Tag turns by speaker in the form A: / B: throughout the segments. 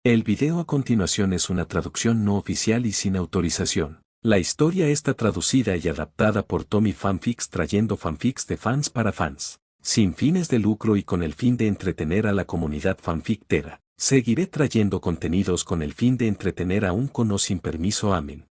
A: El video a continuación es una traducción no oficial y sin autorización. La historia está traducida y adaptada por Tommy Fanfics trayendo fanfics de fans para fans, sin fines de lucro y con el fin de entretener a la comunidad fanfictera. Seguiré trayendo contenidos con el fin de entretener aún con o sin permiso. Amén.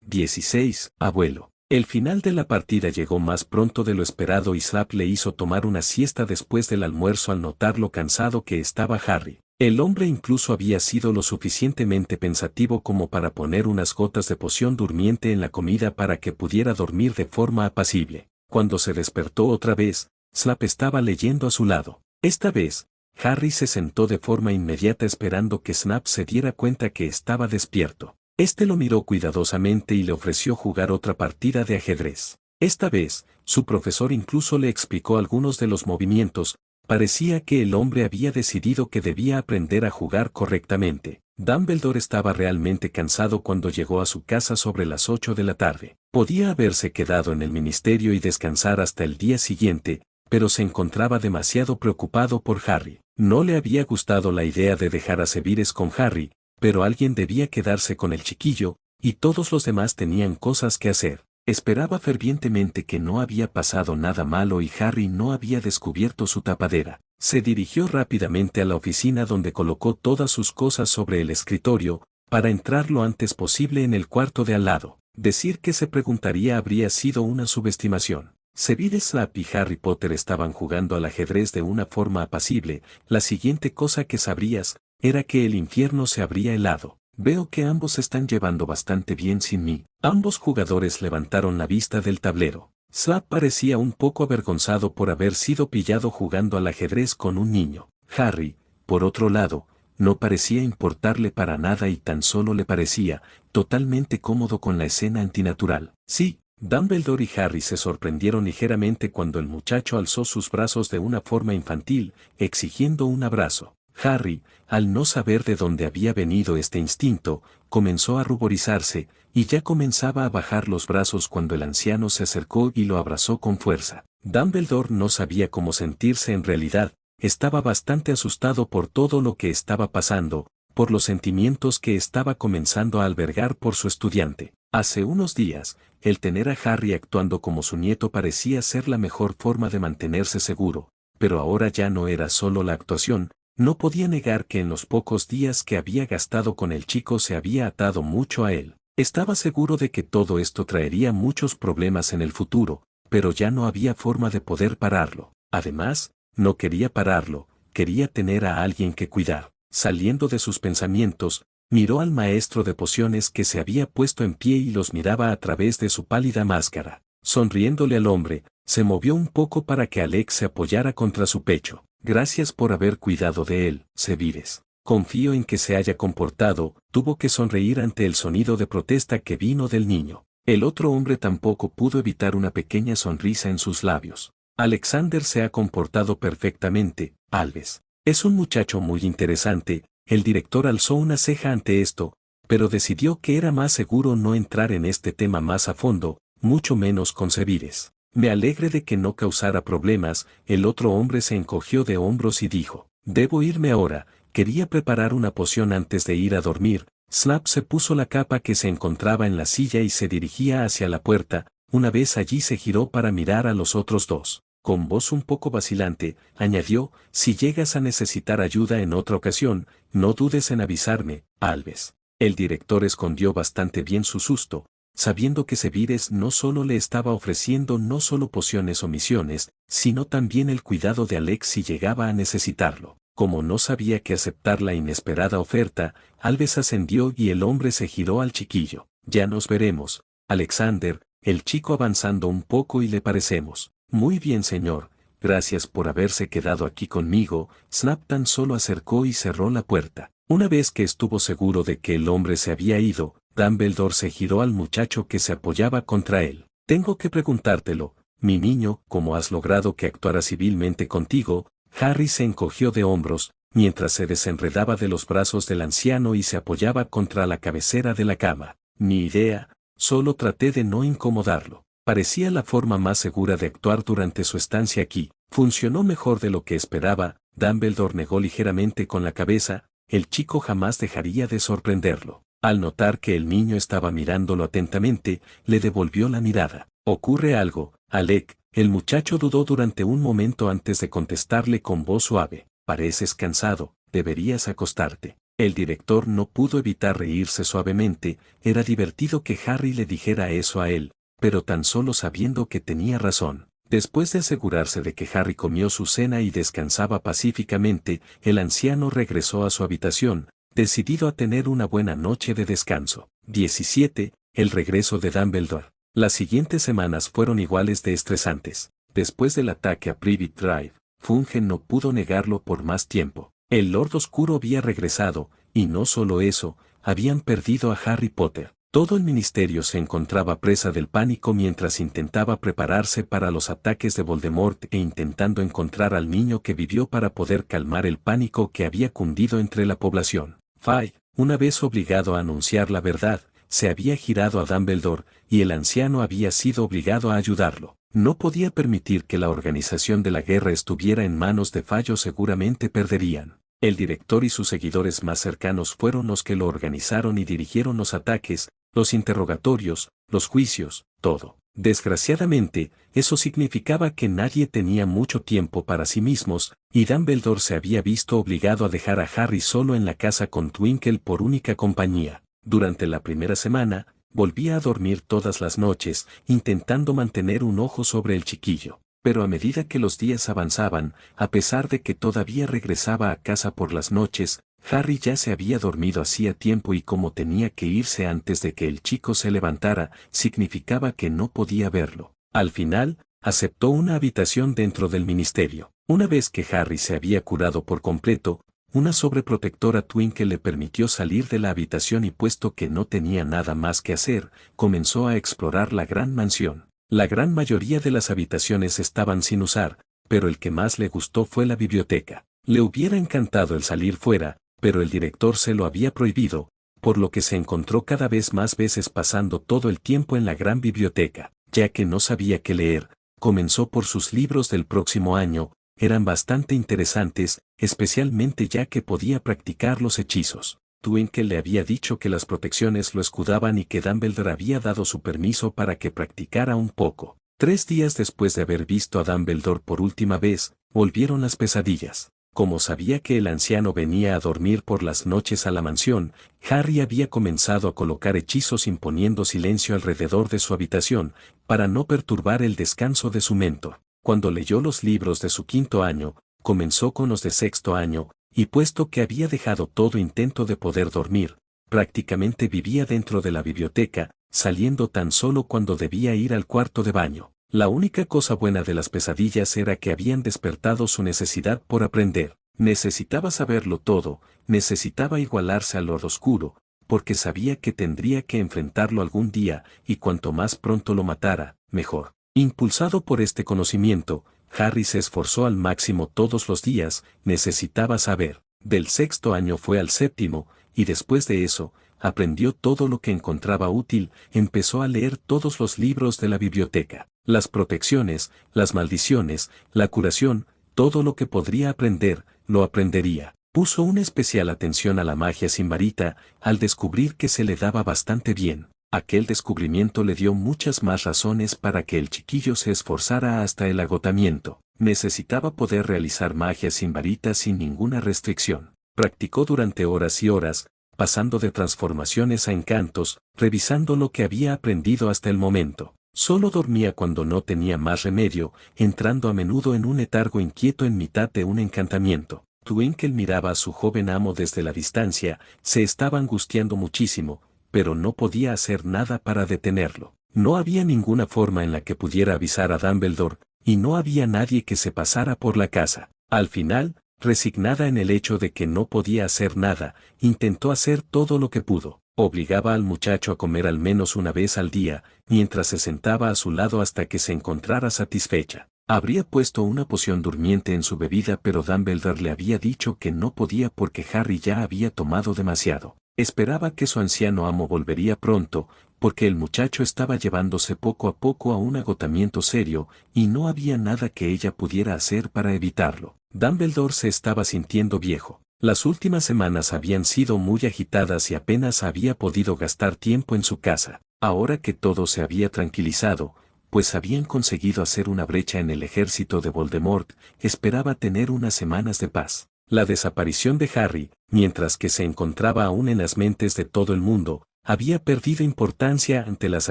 A: 16. Abuelo. El final de la partida llegó más pronto de lo esperado y Slap le hizo tomar una siesta después del almuerzo al notar lo cansado que estaba Harry. El hombre incluso había sido lo suficientemente pensativo como para poner unas gotas de poción durmiente en la comida para que pudiera dormir de forma apacible. Cuando se despertó otra vez, Slap estaba leyendo a su lado. Esta vez, Harry se sentó de forma inmediata esperando que Snap se diera cuenta que estaba despierto. Este lo miró cuidadosamente y le ofreció jugar otra partida de ajedrez. Esta vez, su profesor incluso le explicó algunos de los movimientos. Parecía que el hombre había decidido que debía aprender a jugar correctamente. Dumbledore estaba realmente cansado cuando llegó a su casa sobre las 8 de la tarde. Podía haberse quedado en el ministerio y descansar hasta el día siguiente, pero se encontraba demasiado preocupado por Harry. No le había gustado la idea de dejar a Severus con Harry, pero alguien debía quedarse con el chiquillo, y todos los demás tenían cosas que hacer. Esperaba fervientemente que no había pasado nada malo y Harry no había descubierto su tapadera. Se dirigió rápidamente a la oficina donde colocó todas sus cosas sobre el escritorio, para entrar lo antes posible en el cuarto de al lado. Decir que se preguntaría habría sido una subestimación. Severus Snape y Harry Potter estaban jugando al ajedrez de una forma apacible. La siguiente cosa que sabrías era que el infierno se habría helado. Veo que ambos se están llevando bastante bien sin mí. Ambos jugadores levantaron la vista del tablero. Slap parecía un poco avergonzado por haber sido pillado jugando al ajedrez con un niño. Harry, por otro lado, no parecía importarle para nada y tan solo le parecía totalmente cómodo con la escena antinatural. Sí, Dumbledore y Harry se sorprendieron ligeramente cuando el muchacho alzó sus brazos de una forma infantil, exigiendo un abrazo. Harry, al no saber de dónde había venido este instinto, comenzó a ruborizarse, y ya comenzaba a bajar los brazos cuando el anciano se acercó y lo abrazó con fuerza. Dumbledore no sabía cómo sentirse en realidad, estaba bastante asustado por todo lo que estaba pasando, por los sentimientos que estaba comenzando a albergar por su estudiante. Hace unos días, el tener a Harry actuando como su nieto parecía ser la mejor forma de mantenerse seguro, pero ahora ya no era solo la actuación. No podía negar que en los pocos días que había gastado con el chico se había atado mucho a él. Estaba seguro de que todo esto traería muchos problemas en el futuro, pero ya no había forma de poder pararlo. Además, no quería pararlo, quería tener a alguien que cuidar. Saliendo de sus pensamientos, miró al maestro de pociones que se había puesto en pie y los miraba a través de su pálida máscara. Sonriéndole al hombre, se movió un poco para que Alex se apoyara contra su pecho. Gracias por haber cuidado de él, Severus. Confío en que se haya comportado. Tuvo que sonreír ante el sonido de protesta que vino del niño. El otro hombre tampoco pudo evitar una pequeña sonrisa en sus labios. Alexander se ha comportado perfectamente, Alves. Es un muchacho muy interesante. El director alzó una ceja ante esto, pero decidió que era más seguro no entrar en este tema más a fondo, mucho menos con Severus. Me alegre de que no causara problemas. El otro hombre se encogió de hombros y dijo, debo irme ahora, quería preparar una poción antes de ir a dormir. Snap se puso la capa que se encontraba en la silla y se dirigía hacia la puerta. Una vez allí se giró para mirar a los otros dos. Con voz un poco vacilante, añadió, si llegas a necesitar ayuda en otra ocasión, no dudes en avisarme, Alves. El director escondió bastante bien su susto, sabiendo que Severus no solo le estaba ofreciendo no solo pociones o misiones, sino también el cuidado de Alex si llegaba a necesitarlo. Como no sabía que aceptar la inesperada oferta, Alves ascendió y el hombre se giró al chiquillo. Ya nos veremos, Alexander, el chico avanzando un poco y le parecemos. Muy bien señor, gracias por haberse quedado aquí conmigo. Snap tan solo acercó y cerró la puerta. Una vez que estuvo seguro de que el hombre se había ido, Dumbledore se giró al muchacho que se apoyaba contra él. Tengo que preguntártelo, mi niño, ¿cómo has logrado que actuara civilmente contigo? Harry se encogió de hombros, mientras se desenredaba de los brazos del anciano y se apoyaba contra la cabecera de la cama. Ni idea, solo traté de no incomodarlo. Parecía la forma más segura de actuar durante su estancia aquí. Funcionó mejor de lo que esperaba. Dumbledore negó ligeramente con la cabeza. el chico jamás dejaría de sorprenderlo. Al notar que el niño estaba mirándolo atentamente, le devolvió la mirada. ¿Ocurre algo, Alec? El muchacho dudó durante un momento antes de contestarle con voz suave. Pareces cansado, deberías acostarte. El director no pudo evitar reírse suavemente, era divertido que Harry le dijera eso a él, pero tan solo sabiendo que tenía razón. Después de asegurarse de que Harry comió su cena y descansaba pacíficamente, el anciano regresó a su habitación, decidido a tener una buena noche de descanso. 17. El regreso de Dumbledore. Las siguientes semanas fueron iguales de estresantes. Después del ataque a Privet Drive, Fungen no pudo negarlo por más tiempo. El Lord Oscuro había regresado, y no solo eso, habían perdido a Harry Potter. Todo el ministerio se encontraba presa del pánico mientras intentaba prepararse para los ataques de Voldemort e intentando encontrar al niño que vivió para poder calmar el pánico que había cundido entre la población. Fay, una vez obligado a anunciar la verdad, se había girado a Dumbledore, y el anciano había sido obligado a ayudarlo. No podía permitir que la organización de la guerra estuviera en manos de Fay o seguramente perderían. El director y sus seguidores más cercanos fueron los que lo organizaron y dirigieron los ataques, los interrogatorios, los juicios, todo. Desgraciadamente, eso significaba que nadie tenía mucho tiempo para sí mismos, y Dumbledore se había visto obligado a dejar a Harry solo en la casa con Twinkle por única compañía. Durante la primera semana, volvía a dormir todas las noches, intentando mantener un ojo sobre el chiquillo. Pero a medida que los días avanzaban, a pesar de que todavía regresaba a casa por las noches, Harry ya se había dormido hacía tiempo y como tenía que irse antes de que el chico se levantara, significaba que no podía verlo. Al final, aceptó una habitación dentro del ministerio. Una vez que Harry se había curado por completo, una sobreprotectora Twinkle le permitió salir de la habitación y puesto que no tenía nada más que hacer, comenzó a explorar la gran mansión. La gran mayoría de las habitaciones estaban sin usar, pero el que más le gustó fue la biblioteca. Le hubiera encantado el salir fuera, pero el director se lo había prohibido, por lo que se encontró cada vez más veces pasando todo el tiempo en la gran biblioteca. Ya que no sabía qué leer, comenzó por sus libros del próximo año, eran bastante interesantes, especialmente ya que podía practicar los hechizos. Twinkle le había dicho que las protecciones lo escudaban y que Dumbledore había dado su permiso para que practicara un poco. 3 días después de haber visto a Dumbledore por última vez, volvieron las pesadillas. Como sabía que el anciano venía a dormir por las noches a la mansión, Harry había comenzado a colocar hechizos imponiendo silencio alrededor de su habitación, para no perturbar el descanso de su mentor. Cuando leyó los libros de su 5º año, comenzó con los de 6º año, y puesto que había dejado todo intento de poder dormir, prácticamente vivía dentro de la biblioteca, saliendo tan solo cuando debía ir al cuarto de baño. La única cosa buena de las pesadillas era que habían despertado su necesidad por aprender. Necesitaba saberlo todo, necesitaba igualarse al Lord Oscuro, porque sabía que tendría que enfrentarlo algún día, y cuanto más pronto lo matara, mejor. Impulsado por este conocimiento, Harry se esforzó al máximo todos los días, necesitaba saber. Del 6º año fue al 7º, y después de eso, aprendió todo lo que encontraba útil, empezó a leer todos los libros de la biblioteca, las protecciones, las maldiciones, la curación, todo lo que podría aprender, lo aprendería. Puso una especial atención a la magia sin varita, al descubrir que se le daba bastante bien. Aquel descubrimiento le dio muchas más razones para que el chiquillo se esforzara hasta el agotamiento. Necesitaba poder realizar magia sin varita sin ninguna restricción. Practicó durante horas y horas, pasando de transformaciones a encantos, revisando lo que había aprendido hasta el momento. Solo dormía cuando no tenía más remedio, entrando a menudo en un letargo inquieto en mitad de un encantamiento. Twinkle miraba a su joven amo desde la distancia, se estaba angustiando muchísimo, pero no podía hacer nada para detenerlo. No había ninguna forma en la que pudiera avisar a Dumbledore, y no había nadie que se pasara por la casa. Al final, resignada en el hecho de que no podía hacer nada, intentó hacer todo lo que pudo. Obligaba al muchacho a comer al menos una vez al día, mientras se sentaba a su lado hasta que se encontrara satisfecha. Habría puesto una poción durmiente en su bebida pero Dumbledore le había dicho que no podía porque Harry ya había tomado demasiado. Esperaba que su anciano amo volvería pronto, porque el muchacho estaba llevándose poco a poco a un agotamiento serio, y no había nada que ella pudiera hacer para evitarlo. Dumbledore se estaba sintiendo viejo. Las últimas semanas habían sido muy agitadas y apenas había podido gastar tiempo en su casa. Ahora que todo se había tranquilizado, pues habían conseguido hacer una brecha en el ejército de Voldemort, esperaba tener unas semanas de paz. La desaparición de Harry, mientras que se encontraba aún en las mentes de todo el mundo, había perdido importancia ante las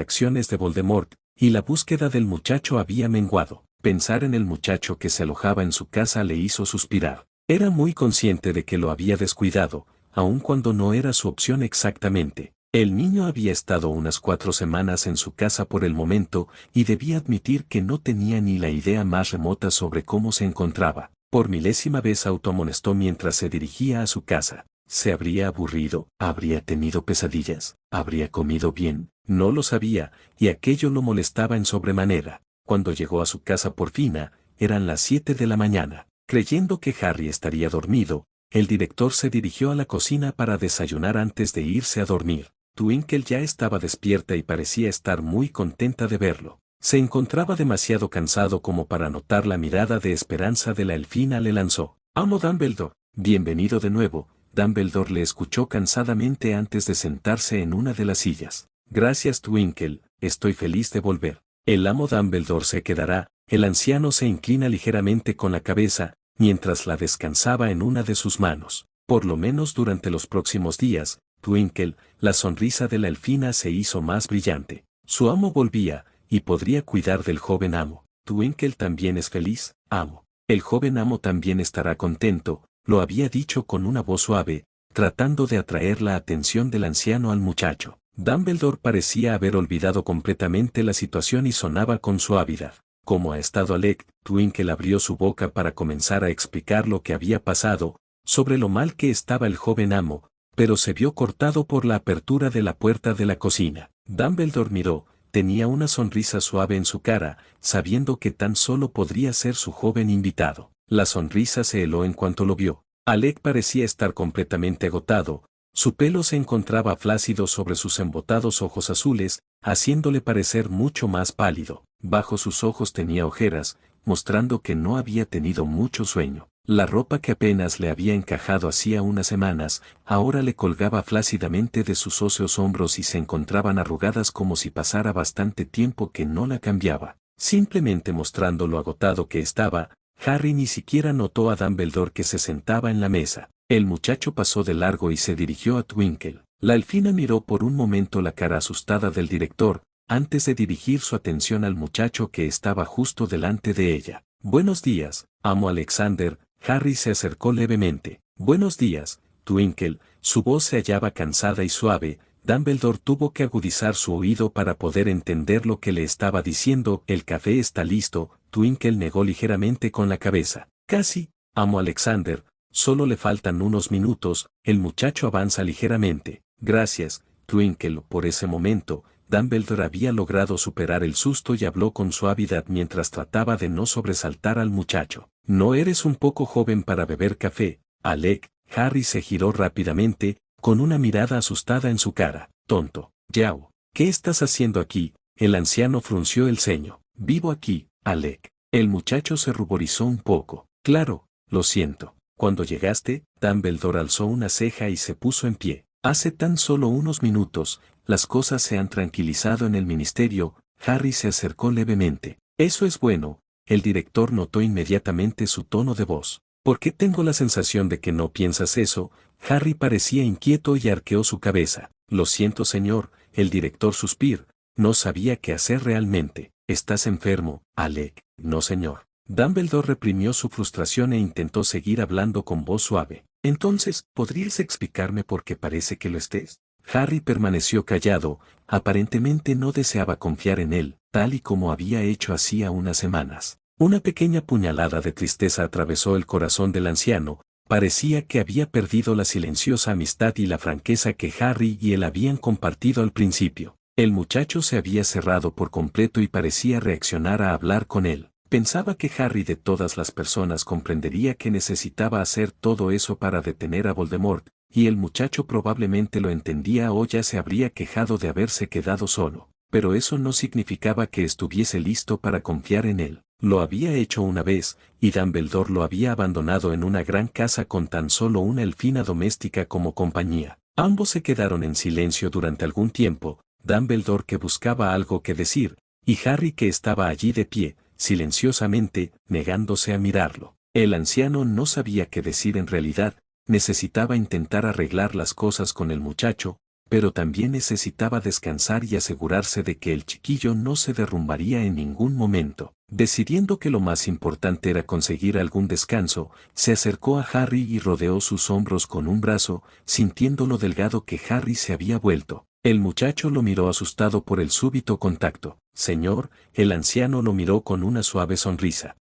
A: acciones de Voldemort, y la búsqueda del muchacho había menguado. Pensar en el muchacho que se alojaba en su casa le hizo suspirar. Era muy consciente de que lo había descuidado, aun cuando no era su opción exactamente. El niño había estado unas 4 semanas en su casa por el momento, y debía admitir que no tenía ni la idea más remota sobre cómo se encontraba. Por milésima vez autoamonestó mientras se dirigía a su casa. ¿Se habría aburrido? ¿Habría tenido pesadillas? ¿Habría comido bien? No lo sabía, y aquello lo molestaba en sobremanera. Cuando llegó a su casa por fin, eran las 7 de la mañana. Creyendo que Harry estaría dormido, el director se dirigió a la cocina para desayunar antes de irse a dormir. Twinkle ya estaba despierta y parecía estar muy contenta de verlo. Se encontraba demasiado cansado como para notar la mirada de esperanza de la elfina le lanzó. «Amo Dumbledore, bienvenido de nuevo». Dumbledore le escuchó cansadamente antes de sentarse en una de las sillas. «Gracias Twinkle, estoy feliz de volver». «El amo Dumbledore se quedará». El anciano se inclina ligeramente con la cabeza, mientras la descansaba en una de sus manos. «Por lo menos durante los próximos días, Twinkle». La sonrisa de la elfina se hizo más brillante. Su amo volvía, y podría cuidar del joven amo. «Twinkle también es feliz, amo». «El joven amo también estará contento», lo había dicho con una voz suave, tratando de atraer la atención del anciano al muchacho. Dumbledore parecía haber olvidado completamente la situación y sonaba con suavidad. «¿Cómo ha estado Alec?». Twinkle abrió su boca para comenzar a explicar lo que había pasado, sobre lo mal que estaba el joven amo, pero se vio cortado por la apertura de la puerta de la cocina. Dumbledore miró, tenía una sonrisa suave en su cara, sabiendo que tan solo podría ser su joven invitado. La sonrisa se heló en cuanto lo vio. Alec parecía estar completamente agotado, su pelo se encontraba flácido sobre sus embotados ojos azules, haciéndole parecer mucho más pálido. Bajo sus ojos tenía ojeras, mostrando que no había tenido mucho sueño. La ropa que apenas le había encajado hacía unas semanas, ahora le colgaba flácidamente de sus óseos hombros y se encontraban arrugadas como si pasara bastante tiempo que no la cambiaba. Simplemente mostrando lo agotado que estaba, Harry ni siquiera notó a Dumbledore que se sentaba en la mesa. El muchacho pasó de largo y se dirigió a Twinkle. La elfina miró por un momento la cara asustada del director, antes de dirigir su atención al muchacho que estaba justo delante de ella. «Buenos días, amo Alexander». Harry se acercó levemente. «Buenos días, Twinkle». Su voz se hallaba cansada y suave. Dumbledore tuvo que agudizar su oído para poder entender lo que le estaba diciendo. «El café está listo». Twinkle negó ligeramente con la cabeza. «Casi, amo Alexander. Solo le faltan unos minutos». El muchacho avanza ligeramente. «Gracias, Twinkle». Por ese momento, Dumbledore había logrado superar el susto y habló con suavidad mientras trataba de no sobresaltar al muchacho. «¿No eres un poco joven para beber café, Alec?». Harry se giró rápidamente, con una mirada asustada en su cara. «Tonto, Yao, ¿qué estás haciendo aquí?». El anciano frunció el ceño. «Vivo aquí, Alec». El muchacho se ruborizó un poco. «Claro, lo siento». «Cuando llegaste», Dumbledore alzó una ceja y se puso en pie. «Hace tan solo unos minutos, las cosas se han tranquilizado en el ministerio». Harry se acercó levemente. «Eso es bueno». El director notó inmediatamente su tono de voz. «¿Por qué tengo la sensación de que no piensas eso?». Harry parecía inquieto y arqueó su cabeza. «Lo siento señor», el director suspiró. «No sabía qué hacer realmente». «¿Estás enfermo, Alec?». «No señor». Dumbledore reprimió su frustración e intentó seguir hablando con voz suave. «Entonces, ¿podrías explicarme por qué parece que lo estés?». Harry permaneció callado, aparentemente no deseaba confiar en él, tal y como había hecho hacía unas semanas. Una pequeña puñalada de tristeza atravesó el corazón del anciano, parecía que había perdido la silenciosa amistad y la franqueza que Harry y él habían compartido al principio. El muchacho se había cerrado por completo y parecía reaccionar a hablar con él. Pensaba que Harry de todas las personas comprendería que necesitaba hacer todo eso para detener a Voldemort, y el muchacho probablemente lo entendía o ya se habría quejado de haberse quedado solo, pero eso no significaba que estuviese listo para confiar en él. Lo había hecho una vez, y Dumbledore lo había abandonado en una gran casa con tan solo una elfina doméstica como compañía. Ambos se quedaron en silencio durante algún tiempo, Dumbledore que buscaba algo que decir, y Harry que estaba allí de pie, silenciosamente, negándose a mirarlo. El anciano no sabía qué decir en realidad, necesitaba intentar arreglar las cosas con el muchacho, pero también necesitaba descansar y asegurarse de que el chiquillo no se derrumbaría en ningún momento. Decidiendo que lo más importante era conseguir algún descanso, se acercó a Harry y rodeó sus hombros con un brazo, sintiendo lo delgado que Harry se había vuelto. El muchacho lo miró asustado por el súbito contacto. Señor, el anciano lo miró con una suave sonrisa.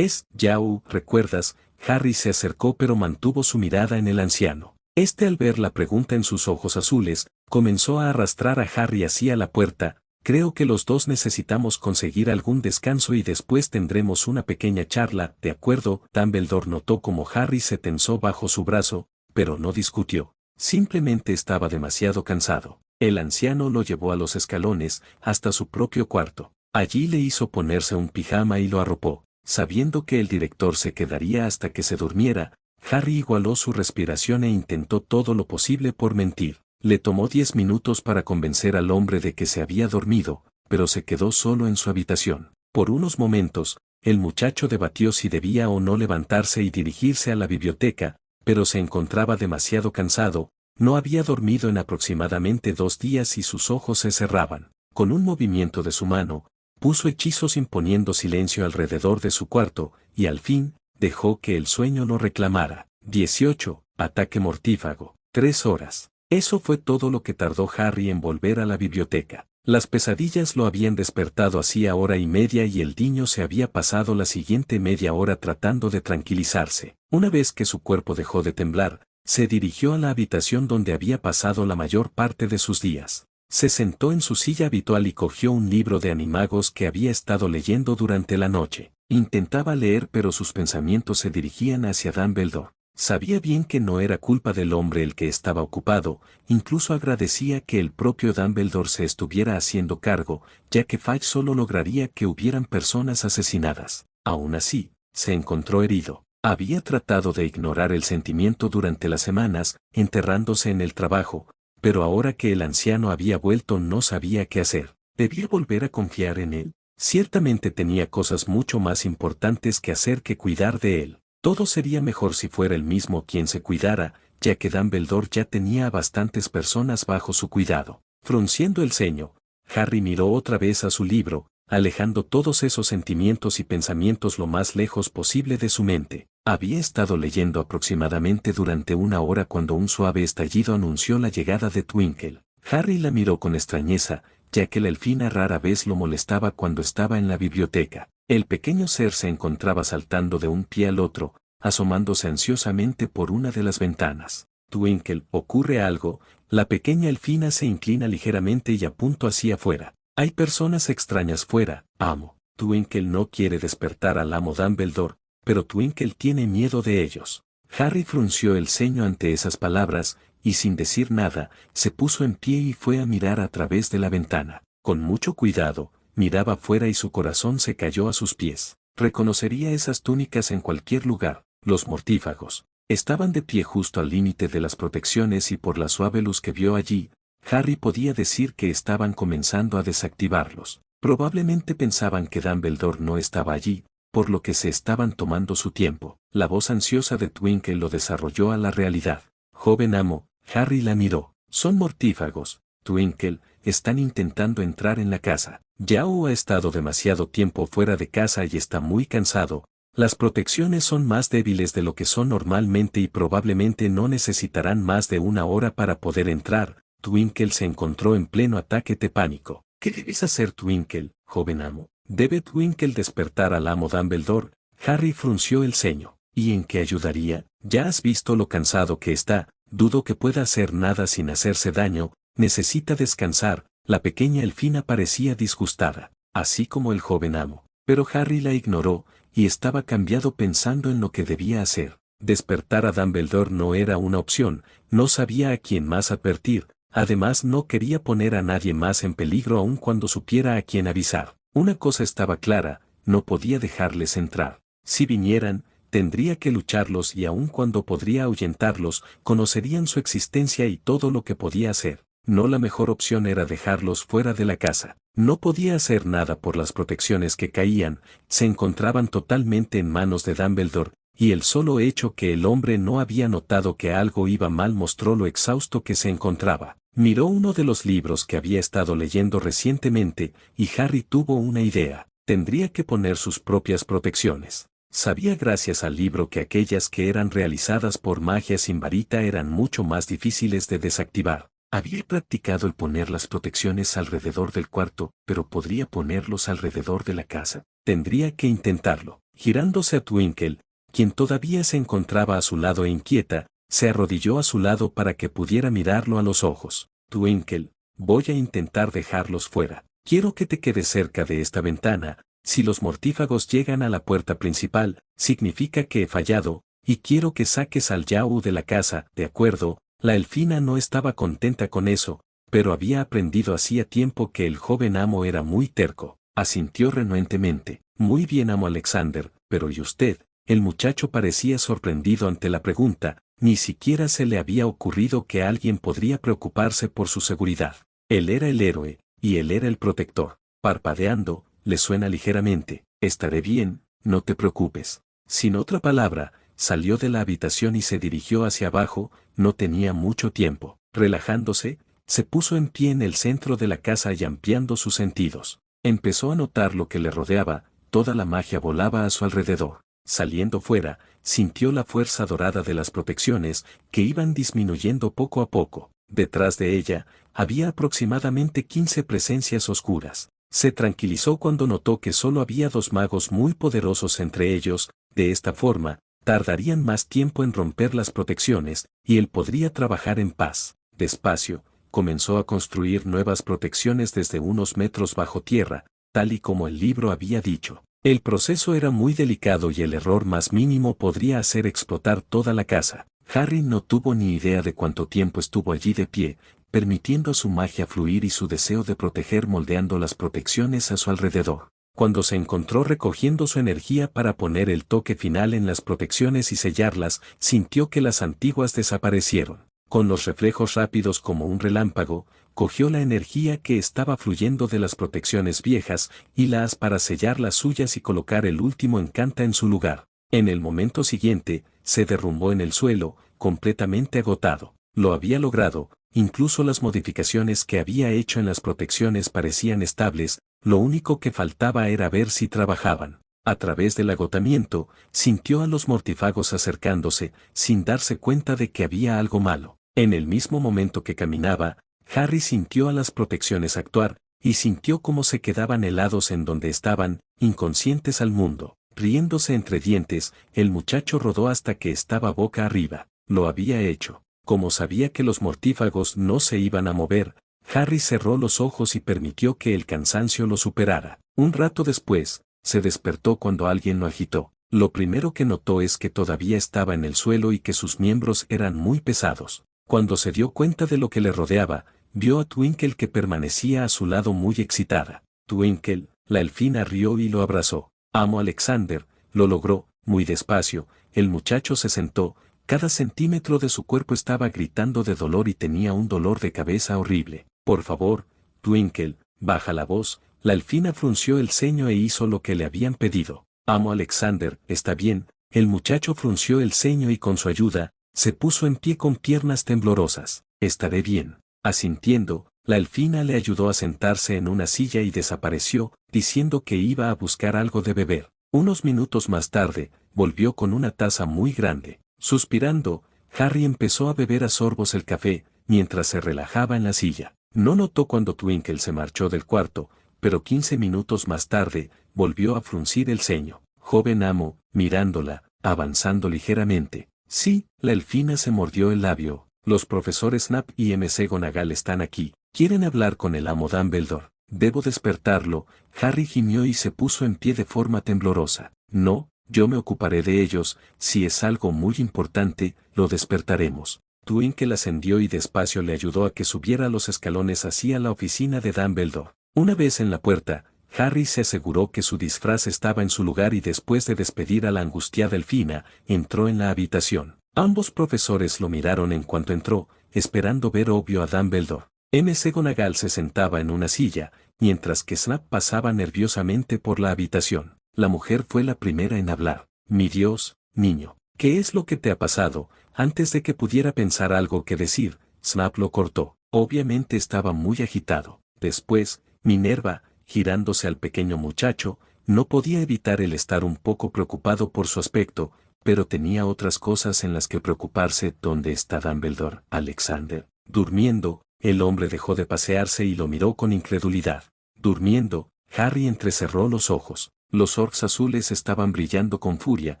A: Yao, ¿recuerdas? Harry se acercó pero mantuvo su mirada en el anciano. Al ver la pregunta en sus ojos azules, comenzó a arrastrar a Harry hacia la puerta. Creo que los dos necesitamos conseguir algún descanso y después tendremos una pequeña charla, ¿de acuerdo? Dumbledore notó cómo Harry se tensó bajo su brazo, pero no discutió. Simplemente estaba demasiado cansado. El anciano lo llevó a los escalones, hasta su propio cuarto. Allí le hizo ponerse un pijama y lo arropó. Sabiendo que el director se quedaría hasta que se durmiera, Harry igualó su respiración e intentó todo lo posible por mentir. Le tomó 10 minutos para convencer al hombre de que se había dormido, pero se quedó solo en su habitación. Por unos momentos, el muchacho debatió si debía o no levantarse y dirigirse a la biblioteca, pero se encontraba demasiado cansado, no había dormido en aproximadamente 2 días y sus ojos se cerraban. Con un movimiento de su mano, puso hechizos imponiendo silencio alrededor de su cuarto, y al fin, dejó que el sueño lo reclamara. 18. Ataque mortífago. 3 horas. Eso fue todo lo que tardó Harry en volver a la biblioteca. Las pesadillas lo habían despertado hacía hora y media y el niño se había pasado la siguiente media hora tratando de tranquilizarse. Una vez que su cuerpo dejó de temblar, se dirigió a la habitación donde había pasado la mayor parte de sus días. Se sentó en su silla habitual y cogió un libro de animagos que había estado leyendo durante la noche. Intentaba leer pero sus pensamientos se dirigían hacia Dumbledore. Sabía bien que no era culpa del hombre el que estaba ocupado, incluso agradecía que el propio Dumbledore se estuviera haciendo cargo, ya que Fudge solo lograría que hubieran personas asesinadas. Aún así, se encontró herido. Había tratado de ignorar el sentimiento durante las semanas, enterrándose en el trabajo, pero ahora que el anciano había vuelto no sabía qué hacer. ¿Debía volver a confiar en él? Ciertamente tenía cosas mucho más importantes que hacer que cuidar de él. Todo sería mejor si fuera él mismo quien se cuidara, ya que Dumbledore ya tenía a bastantes personas bajo su cuidado. Frunciendo el ceño, Harry miró otra vez a su libro, alejando todos esos sentimientos y pensamientos lo más lejos posible de su mente. Había estado leyendo aproximadamente durante 1 hora cuando un suave estallido anunció la llegada de Twinkle. Harry la miró con extrañeza, ya que la elfina rara vez lo molestaba cuando estaba en la biblioteca. El pequeño ser se encontraba saltando de un pie al otro, asomándose ansiosamente por una de las ventanas. Twinkle, ¿ocurre algo? La pequeña elfina se inclina ligeramente y apuntó hacia afuera. Hay personas extrañas fuera, amo. Twinkle no quiere despertar al amo Dumbledore, pero Twinkle tiene miedo de ellos. Harry frunció el ceño ante esas palabras, y sin decir nada, se puso en pie y fue a mirar a través de la ventana. Con mucho cuidado, miraba afuera y su corazón se cayó a sus pies. Reconocería esas túnicas en cualquier lugar. Los mortífagos estaban de pie justo al límite de las protecciones y por la suave luz que vio allí, Harry podía decir que estaban comenzando a desactivarlos. Probablemente pensaban que Dumbledore no estaba allí, por lo que se estaban tomando su tiempo. La voz ansiosa de Twinkle lo desarrolló a la realidad. Joven amo, Harry la miró. Son mortífagos, Twinkle, están intentando entrar en la casa. Yao ha estado demasiado tiempo fuera de casa y está muy cansado. Las protecciones son más débiles de lo que son normalmente y probablemente no necesitarán más de 1 hora para poder entrar. Twinkle se encontró en pleno ataque de pánico. ¿Qué debes hacer, Twinkle, joven amo? ¿Debe Twinkle despertar al amo Dumbledore? Harry frunció el ceño. ¿Y en qué ayudaría? Ya has visto lo cansado que está, dudo que pueda hacer nada sin hacerse daño, necesita descansar. La pequeña elfina parecía disgustada, así como el joven amo. Pero Harry la ignoró, y estaba cambiado pensando en lo que debía hacer. Despertar a Dumbledore no era una opción, no sabía a quién más advertir, además no quería poner a nadie más en peligro aun cuando supiera a quién avisar. Una cosa estaba clara, no podía dejarles entrar. Si vinieran, tendría que lucharlos y aun cuando podría ahuyentarlos, conocerían su existencia y todo lo que podía hacer. No, la mejor opción era dejarlos fuera de la casa. No podía hacer nada por las protecciones que caían, se encontraban totalmente en manos de Dumbledore, y el solo hecho que el hombre no había notado que algo iba mal mostró lo exhausto que se encontraba. Miró uno de los libros que había estado leyendo recientemente, y Harry tuvo una idea. Tendría que poner sus propias protecciones. Sabía gracias al libro que aquellas que eran realizadas por magia sin varita eran mucho más difíciles de desactivar. Había practicado el poner las protecciones alrededor del cuarto, pero ¿podría ponerlos alrededor de la casa? Tendría que intentarlo. Girándose a Twinkle, quien todavía se encontraba a su lado e inquieta, se arrodilló a su lado para que pudiera mirarlo a los ojos. Twinkle, voy a intentar dejarlos fuera. Quiero que te quedes cerca de esta ventana. Si los mortífagos llegan a la puerta principal, significa que he fallado, y quiero que saques al Yaú de la casa, ¿de acuerdo? La elfina no estaba contenta con eso, pero había aprendido hacía tiempo que el joven amo era muy terco. Asintió renuentemente. Muy bien, amo Alexander, pero ¿y usted? El muchacho parecía sorprendido ante la pregunta, ni siquiera se le había ocurrido que alguien podría preocuparse por su seguridad. Él era el héroe, y él era el protector. Parpadeando, le suena ligeramente. Estaré bien, no te preocupes. Sin otra palabra, salió de la habitación y se dirigió hacia abajo. No tenía mucho tiempo. Relajándose, se puso en pie en el centro de la casa y ampliando sus sentidos. Empezó a notar lo que le rodeaba, toda la magia volaba a su alrededor. Saliendo fuera, sintió la fuerza dorada de las protecciones, que iban disminuyendo poco a poco. Detrás de ella, había aproximadamente 15 presencias oscuras. Se tranquilizó cuando notó que solo había 2 magos muy poderosos entre ellos. De esta forma, tardarían más tiempo en romper las protecciones, y él podría trabajar en paz. Despacio, comenzó a construir nuevas protecciones desde unos metros bajo tierra, tal y como el libro había dicho. El proceso era muy delicado y el error más mínimo podría hacer explotar toda la casa. Harry no tuvo ni idea de cuánto tiempo estuvo allí de pie, permitiendo a su magia fluir y su deseo de proteger moldeando las protecciones a su alrededor. Cuando se encontró recogiendo su energía para poner el toque final en las protecciones y sellarlas, sintió que las antiguas desaparecieron. Con los reflejos rápidos como un relámpago, cogió la energía que estaba fluyendo de las protecciones viejas y las para sellar las suyas y colocar el último encanta en su lugar. En el momento siguiente, se derrumbó en el suelo, completamente agotado. Lo había logrado, incluso las modificaciones que había hecho en las protecciones parecían estables, lo único que faltaba era ver si trabajaban. A través del agotamiento, sintió a los mortífagos acercándose, sin darse cuenta de que había algo malo. En el mismo momento que caminaba, Harry sintió a las protecciones actuar, y sintió cómo se quedaban helados en donde estaban, inconscientes al mundo. Riéndose entre dientes, el muchacho rodó hasta que estaba boca arriba. Lo había hecho. Como sabía que los mortífagos no se iban a mover, Harry cerró los ojos y permitió que el cansancio lo superara. Un rato después, se despertó cuando alguien lo agitó. Lo primero que notó es que todavía estaba en el suelo y que sus miembros eran muy pesados. Cuando se dio cuenta de lo que le rodeaba, vio a Twinkle que permanecía a su lado muy excitada. Twinkle, la elfina rió y lo abrazó. Amo Alexander, lo logró. Muy despacio, el muchacho se sentó. Cada centímetro de su cuerpo estaba gritando de dolor y tenía un dolor de cabeza horrible. Por favor, Twinkle, baja la voz. La elfina frunció el ceño e hizo lo que le habían pedido. Amo Alexander, está bien. El muchacho frunció el ceño y con su ayuda, se puso en pie con piernas temblorosas. Estaré bien. Asintiendo, la elfina le ayudó a sentarse en una silla y desapareció, diciendo que iba a buscar algo de beber. Unos minutos más tarde, volvió con una taza muy grande. Suspirando, Harry empezó a beber a sorbos el café, mientras se relajaba en la silla. No notó cuando Twinkle se marchó del cuarto, pero 15 minutos más tarde, volvió a fruncir el ceño. Joven amo, mirándola, avanzando ligeramente. Sí, la elfina se mordió el labio. Los profesores Snape y McGonagall están aquí. Quieren hablar con el amo Dumbledore. Debo despertarlo. Harry gimió y se puso en pie de forma temblorosa. No, yo me ocuparé de ellos. Si es algo muy importante, lo despertaremos. Twinkle ascendió y despacio le ayudó a que subiera los escalones hacia la oficina de Dumbledore. Una vez en la puerta, Harry se aseguró que su disfraz estaba en su lugar y después de despedir a la angustiada Elfina, entró en la habitación. Ambos profesores lo miraron en cuanto entró, esperando ver obvio a Dumbledore. McGonagall se sentaba en una silla, mientras que Snape pasaba nerviosamente por la habitación. La mujer fue la primera en hablar. «Mi Dios, niño, ¿qué es lo que te ha pasado?» Antes de que pudiera pensar algo que decir, Snape lo cortó. Obviamente estaba muy agitado. Después, Minerva, girándose al pequeño muchacho, no podía evitar el estar un poco preocupado por su aspecto, pero tenía otras cosas en las que preocuparse. ¿Dónde está Dumbledore? Alexander. Durmiendo. El hombre dejó de pasearse y lo miró con incredulidad. Durmiendo. Harry entrecerró los ojos. Los orcs azules estaban brillando con furia.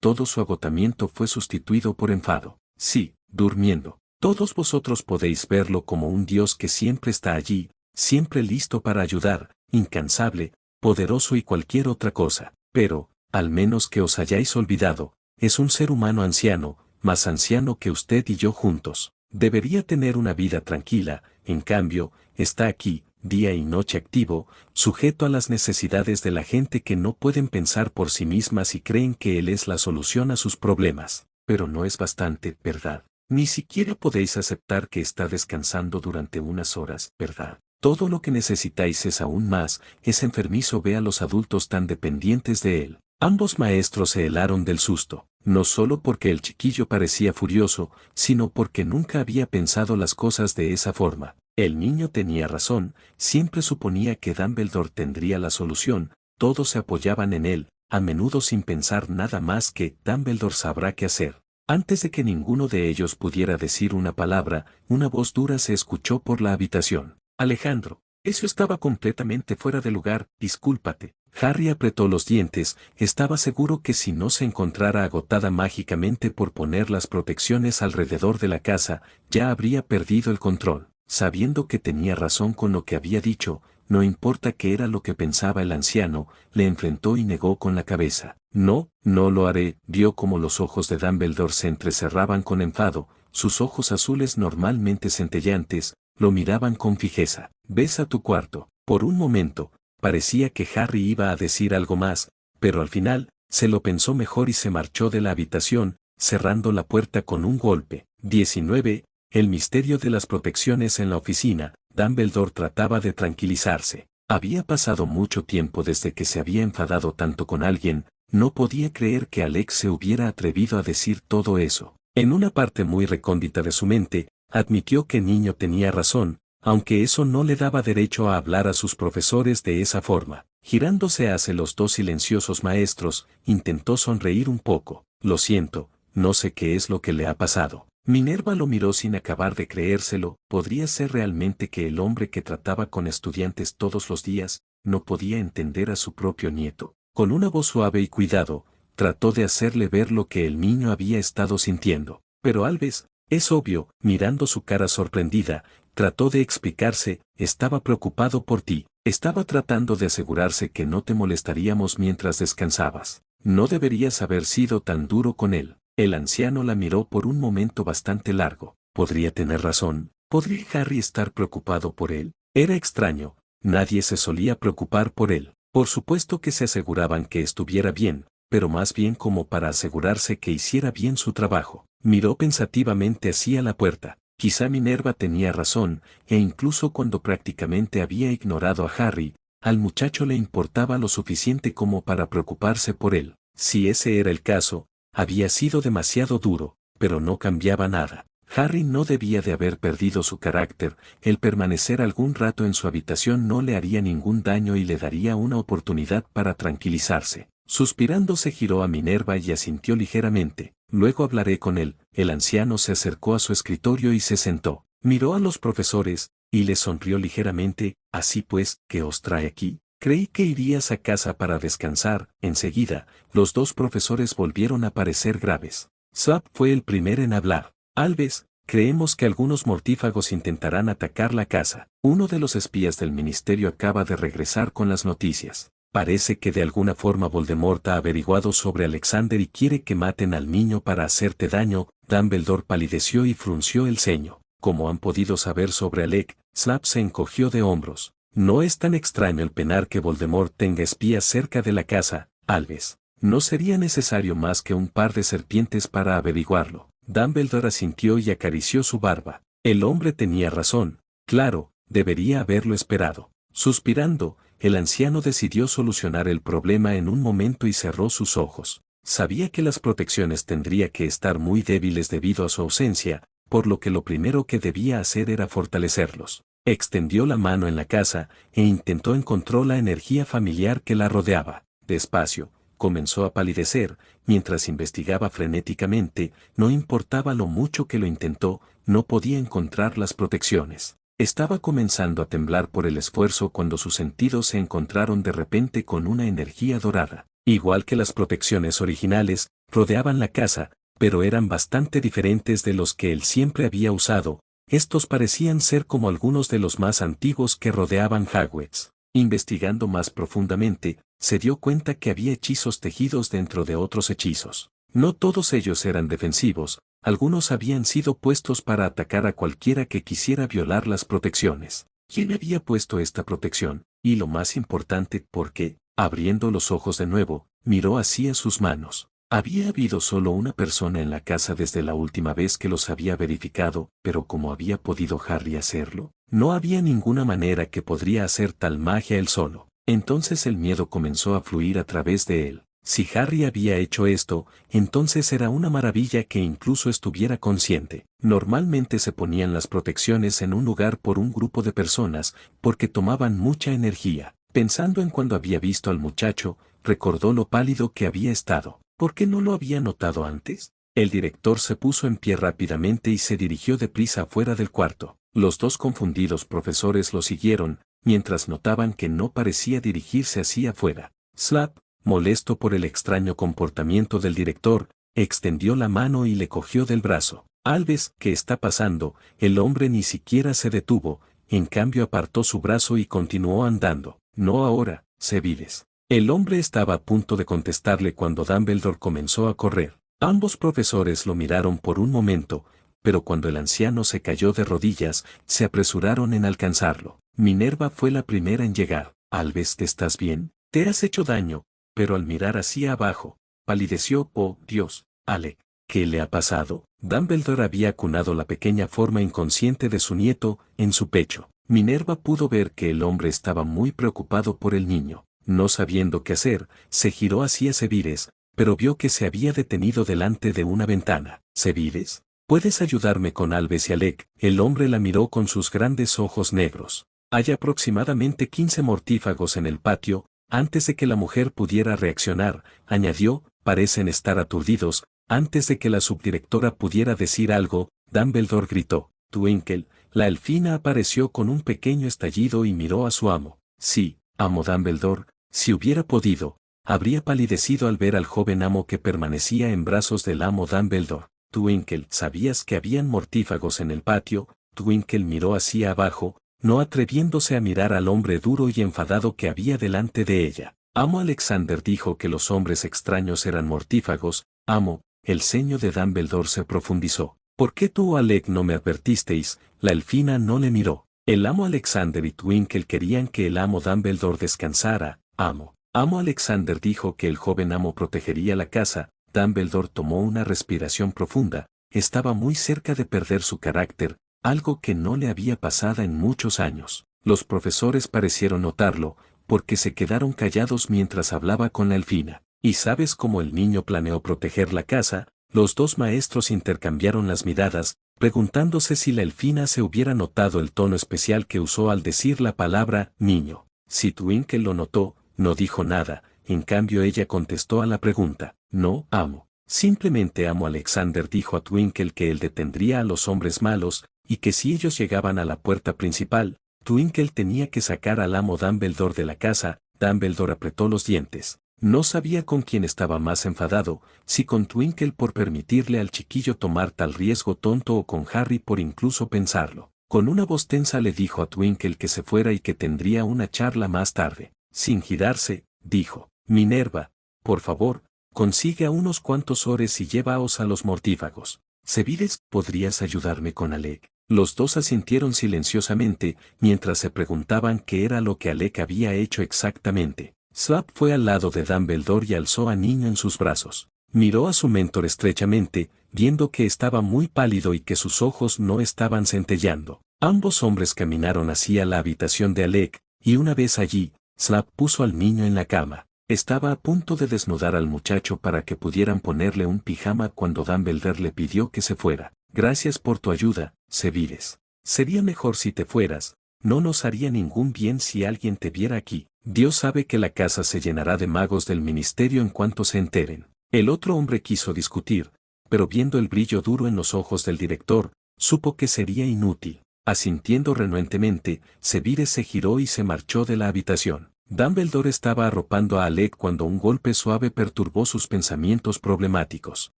A: Todo su agotamiento fue sustituido por enfado. Sí, durmiendo. Todos vosotros podéis verlo como un dios que siempre está allí, siempre listo para ayudar, incansable, poderoso y cualquier otra cosa. Pero, al menos que os hayáis olvidado, es un ser humano anciano, más anciano que usted y yo juntos. Debería tener una vida tranquila, en cambio, está aquí, día y noche activo, sujeto a las necesidades de la gente que no pueden pensar por sí mismas y creen que él es la solución a sus problemas. Pero no es bastante, ¿verdad? Ni siquiera podéis aceptar que está descansando durante unas horas, ¿verdad? Todo lo que necesitáis es aún más. Es enfermizo. Ve a los adultos tan dependientes de él. Ambos maestros se helaron del susto, no solo porque el chiquillo parecía furioso, sino porque nunca había pensado las cosas de esa forma. El niño tenía razón, siempre suponía que Dumbledore tendría la solución, todos se apoyaban en él, a menudo sin pensar nada más que Dumbledore sabrá qué hacer. Antes de que ninguno de ellos pudiera decir una palabra, una voz dura se escuchó por la habitación. Alejandro, eso estaba completamente fuera de lugar, discúlpate. Harry apretó los dientes, estaba seguro que si no se encontrara agotada mágicamente por poner las protecciones alrededor de la casa, ya habría perdido el control. Sabiendo que tenía razón con lo que había dicho, no importa qué era lo que pensaba el anciano, le enfrentó y negó con la cabeza. No, no lo haré. Vio como los ojos de Dumbledore se entrecerraban con enfado, sus ojos azules normalmente centelleantes, lo miraban con fijeza. Ves a tu cuarto. Por un momento, parecía que Harry iba a decir algo más, pero al final, se lo pensó mejor y se marchó de la habitación, cerrando la puerta con un golpe. 19. El misterio de las protecciones en la oficina. Dumbledore trataba de tranquilizarse. Había pasado mucho tiempo desde que se había enfadado tanto con alguien, no podía creer que Alex se hubiera atrevido a decir todo eso. En una parte muy recóndita de su mente, admitió que Niño tenía razón, aunque eso no le daba derecho a hablar a sus profesores de esa forma. Girándose hacia los dos silenciosos maestros, intentó sonreír un poco. Lo siento, no sé qué es lo que le ha pasado. Minerva lo miró sin acabar de creérselo. ¿Podría ser realmente que el hombre que trataba con estudiantes todos los días, no podía entender a su propio nieto? Con una voz suave y cuidado, trató de hacerle ver lo que el niño había estado sintiendo. Pero Alves, es obvio, mirando su cara sorprendida, trató de explicarse, estaba preocupado por ti, estaba tratando de asegurarse que no te molestaríamos mientras descansabas. No deberías haber sido tan duro con él. El anciano la miró por un momento bastante largo. ¿Podría tener razón? ¿Podría Harry estar preocupado por él? Era extraño, nadie se solía preocupar por él. Por supuesto que se aseguraban que estuviera bien, pero más bien como para asegurarse que hiciera bien su trabajo. Miró pensativamente hacia la puerta. Quizá Minerva tenía razón, e incluso cuando prácticamente había ignorado a Harry, al muchacho le importaba lo suficiente como para preocuparse por él. Si ese era el caso, había sido demasiado duro, pero no cambiaba nada. Harry no debía de haber perdido su carácter, el permanecer algún rato en su habitación no le haría ningún daño y le daría una oportunidad para tranquilizarse. Suspirando se giró a Minerva y asintió ligeramente. Luego hablaré con él. El anciano se acercó a su escritorio y se sentó. Miró a los profesores, y les sonrió ligeramente. Así pues, ¿qué os trae aquí? Creí que irías a casa para descansar. Enseguida, los dos profesores volvieron a parecer graves. Snape fue el primero en hablar. Alves, creemos que algunos mortífagos intentarán atacar la casa. Uno de los espías del ministerio acaba de regresar con las noticias. Parece que de alguna forma Voldemort ha averiguado sobre Alexander y quiere que maten al niño para hacerte daño. Dumbledore palideció y frunció el ceño. ¿Cómo han podido saber sobre Alec? Snape se encogió de hombros. No es tan extraño el penar que Voldemort tenga espías cerca de la casa, Albus. No sería necesario más que un par de serpientes para averiguarlo. Dumbledore asintió y acarició su barba. El hombre tenía razón, claro, debería haberlo esperado. Suspirando, el anciano decidió solucionar el problema en un momento y cerró sus ojos. Sabía que las protecciones tendrían que estar muy débiles debido a su ausencia, por lo que lo primero que debía hacer era fortalecerlos. Extendió la mano en la casa e intentó encontrar la energía familiar que la rodeaba. Despacio, comenzó a palidecer, mientras investigaba frenéticamente, no importaba lo mucho que lo intentó, no podía encontrar las protecciones. Estaba comenzando a temblar por el esfuerzo cuando sus sentidos se encontraron de repente con una energía dorada. Igual que las protecciones originales, rodeaban la casa, pero eran bastante diferentes de los que él siempre había usado. Estos parecían ser como algunos de los más antiguos que rodeaban Hogwarts. Investigando más profundamente, se dio cuenta que había hechizos tejidos dentro de otros hechizos. No todos ellos eran defensivos, algunos habían sido puestos para atacar a cualquiera que quisiera violar las protecciones. ¿Quién había puesto esta protección? Y lo más importante, ¿por qué? Abriendo los ojos de nuevo, miró hacia sus manos. Había habido solo una persona en la casa desde la última vez que los había verificado, pero ¿cómo había podido Harry hacerlo? No había ninguna manera que podría hacer tal magia él solo. Entonces el miedo comenzó a fluir a través de él. Si Harry había hecho esto, entonces era una maravilla que incluso estuviera consciente. Normalmente se ponían las protecciones en un lugar por un grupo de personas, porque tomaban mucha energía. Pensando en cuando había visto al muchacho, recordó lo pálido que había estado. ¿Por qué no lo había notado antes? El director se puso en pie rápidamente y se dirigió deprisa afuera del cuarto. Los dos confundidos profesores lo siguieron, mientras notaban que no parecía dirigirse hacia afuera. Slap, molesto por el extraño comportamiento del director, extendió la mano y le cogió del brazo. Albus, ¿qué está pasando? El hombre ni siquiera se detuvo, en cambio apartó su brazo y continuó andando. No ahora, Sevides. El hombre estaba a punto de contestarle cuando Dumbledore comenzó a correr. Ambos profesores lo miraron por un momento, pero cuando el anciano se cayó de rodillas, se apresuraron en alcanzarlo. Minerva fue la primera en llegar. Albus, ¿te estás bien? ¿Te has hecho daño? Pero al mirar hacia abajo, palideció. Oh, Dios, Alec, ¿qué le ha pasado? Dumbledore había acunado la pequeña forma inconsciente de su nieto en su pecho. Minerva pudo ver que el hombre estaba muy preocupado por el niño. No sabiendo qué hacer, se giró hacia Sevides, pero vio que se había detenido delante de una ventana. Sevides, ¿puedes ayudarme con Albus y Alec? El hombre la miró con sus grandes ojos negros. Hay aproximadamente 15 mortífagos en el patio. Antes de que la mujer pudiera reaccionar, añadió, parecen estar aturdidos. Antes de que la subdirectora pudiera decir algo, Dumbledore gritó. Twinkle, la elfina apareció con un pequeño estallido y miró a su amo. Sí, amo Dumbledore. Si hubiera podido, habría palidecido al ver al joven amo que permanecía en brazos del amo Dumbledore. Twinkle, ¿sabías que habían mortífagos en el patio? Twinkle miró hacia abajo, no atreviéndose a mirar al hombre duro y enfadado que había delante de ella. Amo Alexander dijo que los hombres extraños eran mortífagos. Amo, el ceño de Dumbledore se profundizó. ¿Por qué tú o Alec no me advertisteis? La elfina no le miró. El amo Alexander y Twinkle querían que el amo Dumbledore descansara. Amo Alexander dijo que el joven amo protegería la casa. Dumbledore tomó una respiración profunda. Estaba muy cerca de perder su carácter, algo que no le había pasado en muchos años. Los profesores parecieron notarlo, porque se quedaron callados mientras hablaba con la elfina. ¿Y sabes cómo el niño planeó proteger la casa? Los dos maestros intercambiaron las miradas, preguntándose si la elfina se hubiera notado el tono especial que usó al decir la palabra niño. Si Twinkle lo notó, no dijo nada, en cambio ella contestó a la pregunta. No, amo. Simplemente amo. Alexander dijo a Twinkle que él detendría a los hombres malos, y que si ellos llegaban a la puerta principal, Twinkle tenía que sacar al amo Dumbledore de la casa. Dumbledore apretó los dientes. No sabía con quién estaba más enfadado, si con Twinkle por permitirle al chiquillo tomar tal riesgo tonto o con Harry por incluso pensarlo. Con una voz tensa le dijo a Twinkle que se fuera y que tendría una charla más tarde. Sin girarse, dijo, Minerva, por favor, consigue a unos cuantos ores y llévaos a los mortífagos. Sevides, ¿podrías ayudarme con Alec? Los dos asintieron silenciosamente, mientras se preguntaban qué era lo que Alec había hecho exactamente. Slap fue al lado de Dumbledore y alzó a Niño en sus brazos. Miró a su mentor estrechamente, viendo que estaba muy pálido y que sus ojos no estaban centelleando. Ambos hombres caminaron hacia la habitación de Alec, y una vez allí, Slap puso al niño en la cama. Estaba a punto de desnudar al muchacho para que pudieran ponerle un pijama cuando Dumbledore le pidió que se fuera. Gracias por tu ayuda, Severus. Sería mejor si te fueras. No nos haría ningún bien si alguien te viera aquí. Dios sabe que la casa se llenará de magos del ministerio en cuanto se enteren. El otro hombre quiso discutir, pero viendo el brillo duro en los ojos del director, supo que sería inútil. Asintiendo renuentemente, Severus se giró y se marchó de la habitación. Dumbledore estaba arropando a Alec cuando un golpe suave perturbó sus pensamientos problemáticos.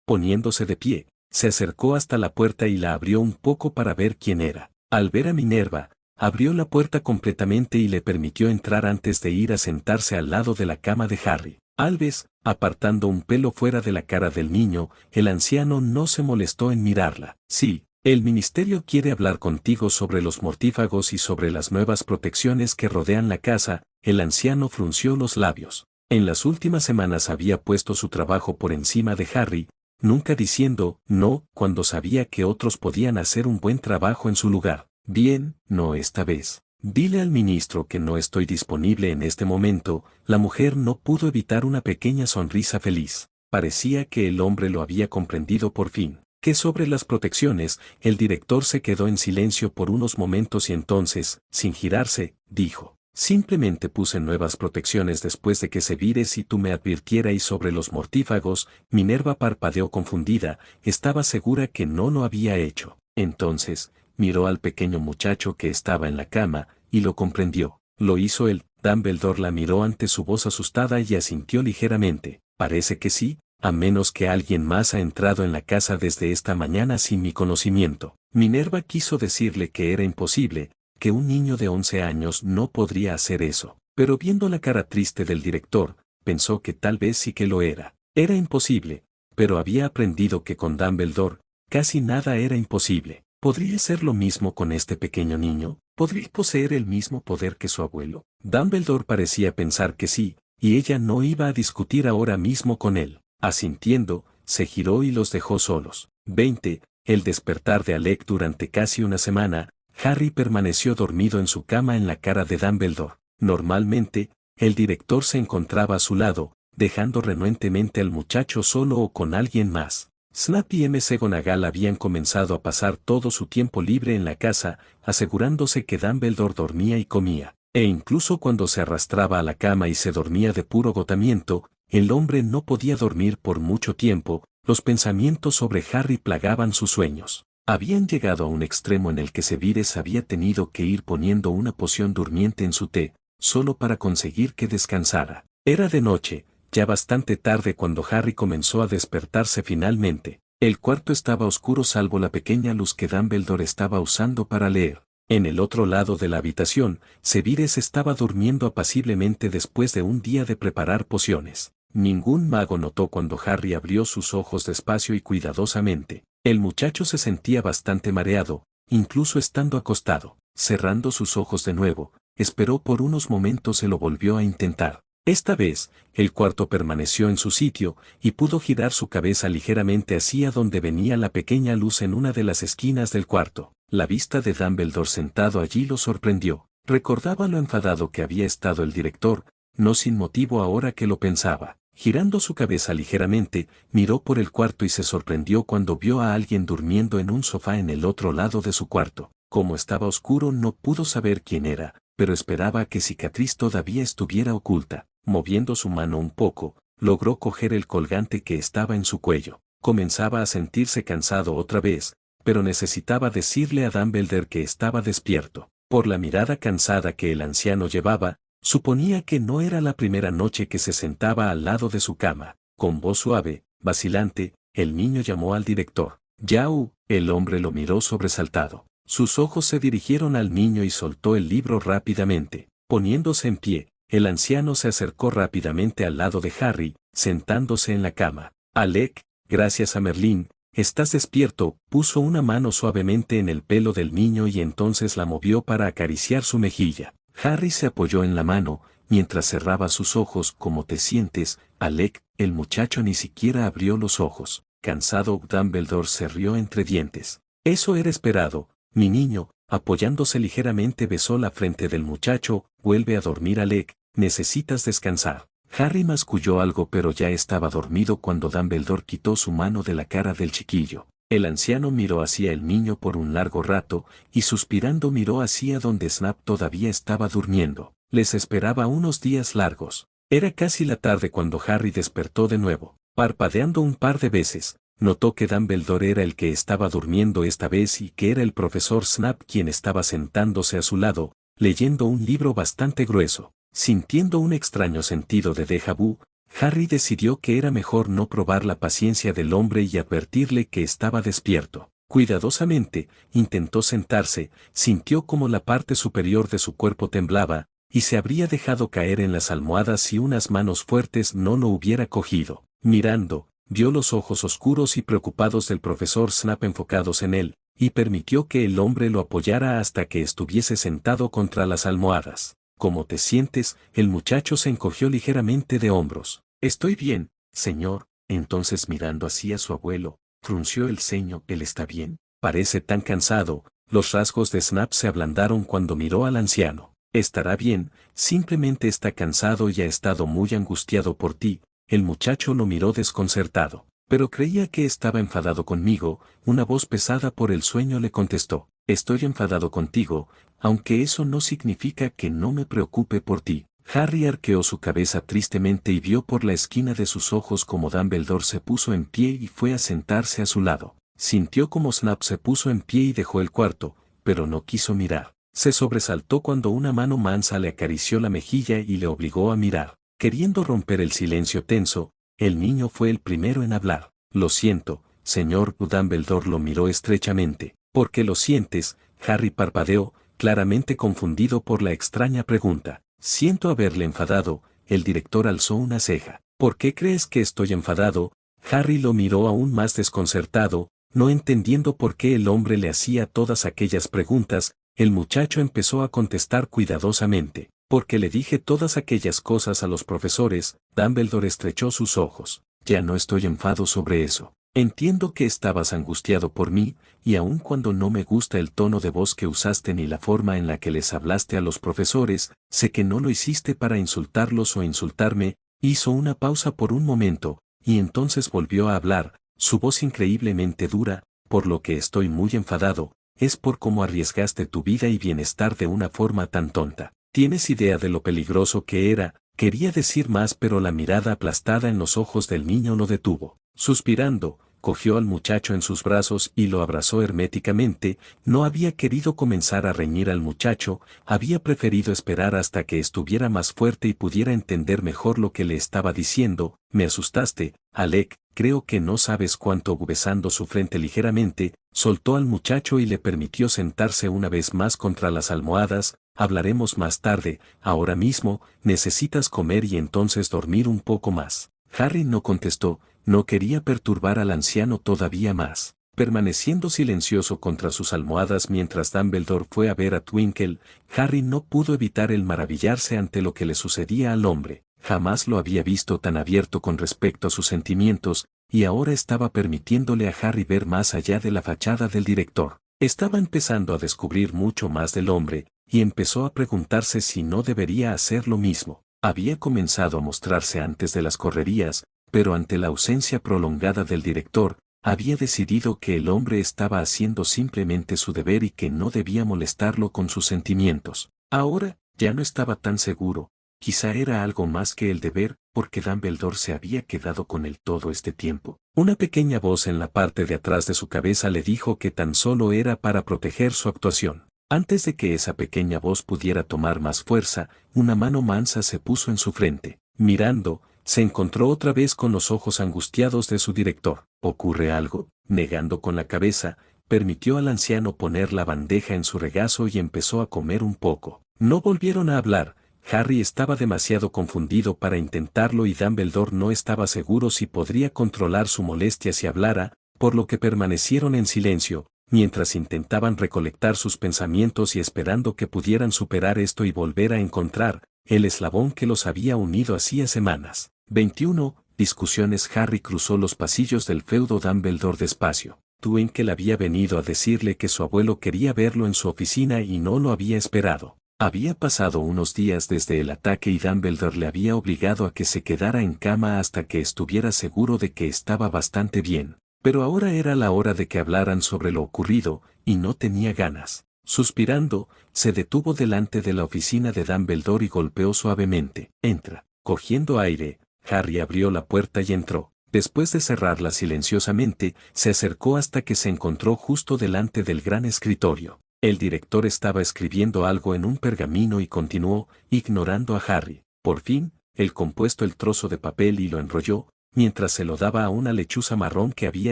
A: Poniéndose de pie, se acercó hasta la puerta y la abrió un poco para ver quién era. Al ver a Minerva, abrió la puerta completamente y le permitió entrar antes de ir a sentarse al lado de la cama de Harry. Alves, apartando un pelo fuera de la cara del niño, el anciano no se molestó en mirarla. Sí, el ministerio quiere hablar contigo sobre los mortífagos y sobre las nuevas protecciones que rodean la casa. El anciano frunció los labios. En las últimas semanas había puesto su trabajo por encima de Harry, nunca diciendo no cuando sabía que otros podían hacer un buen trabajo en su lugar. Bien, no esta vez. Dile al ministro que no estoy disponible en este momento. La mujer no pudo evitar una pequeña sonrisa feliz. Parecía que el hombre lo había comprendido por fin. Que sobre las protecciones, el director se quedó en silencio por unos momentos y entonces, sin girarse, dijo: simplemente puse nuevas protecciones después de que Severus y tú me advirtierais sobre los mortífagos. Minerva parpadeó confundida, estaba segura que no lo había hecho. Entonces, miró al pequeño muchacho que estaba en la cama, y lo comprendió. Lo hizo él. Dumbledore la miró ante su voz asustada y asintió ligeramente. Parece que sí, a menos que alguien más ha entrado en la casa desde esta mañana sin mi conocimiento. Minerva quiso decirle que era imposible, que un niño de 11 años no podría hacer eso. Pero viendo la cara triste del director, pensó que tal vez sí que lo era. Era imposible, pero había aprendido que con Dumbledore, casi nada era imposible. ¿Podría ser lo mismo con este pequeño niño? ¿Podría poseer el mismo poder que su abuelo? Dumbledore parecía pensar que sí, y ella no iba a discutir ahora mismo con él. Asintiendo, se giró y los dejó solos. 20. El despertar de Alec. Durante casi una semana, Harry permaneció dormido en su cama en la cara de Dumbledore. Normalmente, el director se encontraba a su lado, dejando renuentemente al muchacho solo o con alguien más. Snape y McGonagall habían comenzado a pasar todo su tiempo libre en la casa, asegurándose que Dumbledore dormía y comía. E incluso cuando se arrastraba a la cama y se dormía de puro agotamiento, el hombre no podía dormir por mucho tiempo. Los pensamientos sobre Harry plagaban sus sueños. Habían llegado a un extremo en el que Severus había tenido que ir poniendo una poción durmiente en su té, solo para conseguir que descansara. Era de noche, ya bastante tarde cuando Harry comenzó a despertarse finalmente. El cuarto estaba oscuro salvo la pequeña luz que Dumbledore estaba usando para leer. En el otro lado de la habitación, Severus estaba durmiendo apaciblemente después de un día de preparar pociones. Ningún mago notó cuando Harry abrió sus ojos despacio y cuidadosamente. El muchacho se sentía bastante mareado, incluso estando acostado. Cerrando sus ojos de nuevo, esperó por unos momentos y lo volvió a intentar. Esta vez, el cuarto permaneció en su sitio, y pudo girar su cabeza ligeramente hacia donde venía la pequeña luz en una de las esquinas del cuarto. La vista de Dumbledore sentado allí lo sorprendió. Recordaba lo enfadado que había estado el director, no sin motivo ahora que lo pensaba. Girando su cabeza ligeramente, miró por el cuarto y se sorprendió cuando vio a alguien durmiendo en un sofá en el otro lado de su cuarto. Como estaba oscuro no pudo saber quién era, pero esperaba que cicatriz todavía estuviera oculta. Moviendo su mano un poco, logró coger el colgante que estaba en su cuello. Comenzaba a sentirse cansado otra vez, pero necesitaba decirle a Dumbledore que estaba despierto. Por la mirada cansada que el anciano llevaba, suponía que no era la primera noche que se sentaba al lado de su cama. Con voz suave, vacilante, el niño llamó al director. «Yau». El hombre lo miró sobresaltado. Sus ojos se dirigieron al niño y soltó el libro rápidamente. Poniéndose en pie, el anciano se acercó rápidamente al lado de Harry, sentándose en la cama. «Alec, gracias a Merlín, ¿Estás despierto? Puso una mano suavemente en el pelo del niño y entonces la movió para acariciar su mejilla. Harry se apoyó en la mano, mientras cerraba sus ojos. ¿Cómo te sientes, Alec? El muchacho ni siquiera abrió los ojos. Cansado, Dumbledore se rió entre dientes. Eso era esperado, mi niño. Apoyándose ligeramente besó la frente del muchacho. Vuelve a dormir, Alec, necesitas descansar. Harry masculló algo pero ya estaba dormido cuando Dumbledore quitó su mano de la cara del chiquillo. El anciano miró hacia el niño por un largo rato, y suspirando miró hacia donde Snap todavía estaba durmiendo. Les esperaba unos días largos. Era casi la tarde cuando Harry despertó de nuevo. Parpadeando un par de veces, notó que Dumbledore era el que estaba durmiendo esta vez y que era el profesor Snap quien estaba sentándose a su lado, leyendo un libro bastante grueso. Sintiendo un extraño sentido de déjà vu, Harry decidió que era mejor no probar la paciencia del hombre y advertirle que estaba despierto. Cuidadosamente, intentó sentarse, sintió como la parte superior de su cuerpo temblaba, y se habría dejado caer en las almohadas si unas manos fuertes no lo hubiera cogido. Mirando, vio los ojos oscuros y preocupados del profesor Snap enfocados en él, y permitió que el hombre lo apoyara hasta que estuviese sentado contra las almohadas. ¿Cómo te sientes? El muchacho se encogió ligeramente de hombros. Estoy bien, señor. Entonces mirando hacia su abuelo, frunció el ceño. ¿Él está bien? Parece tan cansado. Los rasgos de Snap se ablandaron cuando miró al anciano. Estará bien, simplemente está cansado y ha estado muy angustiado por ti. El muchacho lo miró desconcertado. Pero creía que estaba enfadado conmigo. Una voz pesada por el sueño le contestó. Estoy enfadado contigo, aunque eso no significa que no me preocupe por ti. Harry arqueó su cabeza tristemente y vio por la esquina de sus ojos como Dumbledore se puso en pie y fue a sentarse a su lado. Sintió como Snap se puso en pie y dejó el cuarto, pero no quiso mirar. Se sobresaltó cuando una mano mansa le acarició la mejilla y le obligó a mirar. Queriendo romper el silencio tenso, el niño fue el primero en hablar. Lo siento, señor. Dumbledore lo miró estrechamente. ¿Por qué lo sientes? Harry parpadeó, claramente confundido por la extraña pregunta. Siento haberle enfadado. El director alzó una ceja. ¿Por qué crees que estoy enfadado? Harry lo miró aún más desconcertado, no entendiendo por qué el hombre le hacía todas aquellas preguntas. El muchacho empezó a contestar cuidadosamente. Porque le dije todas aquellas cosas a los profesores. Dumbledore estrechó sus ojos. Ya no estoy enfadado sobre eso. Entiendo que estabas angustiado por mí, y aun cuando no me gusta el tono de voz que usaste ni la forma en la que les hablaste a los profesores, sé que no lo hiciste para insultarlos o insultarme. Hizo una pausa por un momento, y entonces volvió a hablar, su voz increíblemente dura. Por lo que estoy muy enfadado, es por cómo arriesgaste tu vida y bienestar de una forma tan tonta. ¿Tienes idea de lo peligroso que era? Quería decir más pero la mirada aplastada en los ojos del niño lo detuvo. Suspirando, cogió al muchacho en sus brazos y lo abrazó herméticamente. No había querido comenzar a reñir al muchacho, había preferido esperar hasta que estuviera más fuerte y pudiera entender mejor lo que le estaba diciendo. Me asustaste, Alec, creo que no sabes cuánto. Besando su frente ligeramente, soltó al muchacho y le permitió sentarse una vez más contra las almohadas. Hablaremos más tarde, ahora mismo, necesitas comer y entonces dormir un poco más. Harry no contestó, no quería perturbar al anciano todavía más. Permaneciendo silencioso contra sus almohadas mientras Dumbledore fue a ver a Twinkle, Harry no pudo evitar el maravillarse ante lo que le sucedía al hombre. Jamás lo había visto tan abierto con respecto a sus sentimientos, y ahora estaba permitiéndole a Harry ver más allá de la fachada del director. Estaba empezando a descubrir mucho más del hombre, y empezó a preguntarse si no debería hacer lo mismo. Había comenzado a mostrarse antes de las correrías, pero ante la ausencia prolongada del director, había decidido que el hombre estaba haciendo simplemente su deber y que no debía molestarlo con sus sentimientos. Ahora, ya no estaba tan seguro. Quizá era algo más que el deber, porque Dumbledore se había quedado con él todo este tiempo. Una pequeña voz en la parte de atrás de su cabeza le dijo que tan solo era para proteger su actuación. Antes de que esa pequeña voz pudiera tomar más fuerza, una mano mansa se puso en su frente. Mirando, se encontró otra vez con los ojos angustiados de su director. ¿Ocurre algo? Negando con la cabeza, permitió al anciano poner la bandeja en su regazo y empezó a comer un poco. No volvieron a hablar. Harry estaba demasiado confundido para intentarlo y Dumbledore no estaba seguro si podría controlar su molestia si hablara. por lo que permanecieron en silencio, mientras intentaban recolectar sus pensamientos y esperando que pudieran superar esto y volver a encontrar el eslabón que los había unido hacía semanas. 21. Discusiones. Harry cruzó los pasillos del feudo Dumbledore despacio. Twinkle había venido a decirle que su abuelo quería verlo en su oficina y no lo había esperado. Había pasado unos días desde el ataque y Dumbledore le había obligado a que se quedara en cama hasta que estuviera seguro de que estaba bastante bien. Pero ahora era la hora de que hablaran sobre lo ocurrido, y no tenía ganas. Suspirando, se detuvo delante de la oficina de Dumbledore y golpeó suavemente. Entra. Cogiendo aire, Harry abrió la puerta y entró. Después de cerrarla silenciosamente, se acercó hasta que se encontró justo delante del gran escritorio. El director estaba escribiendo algo en un pergamino y continuó, ignorando a Harry. Por fin, él compuesto el trozo de papel y lo enrolló, mientras se lo daba a una lechuza marrón que había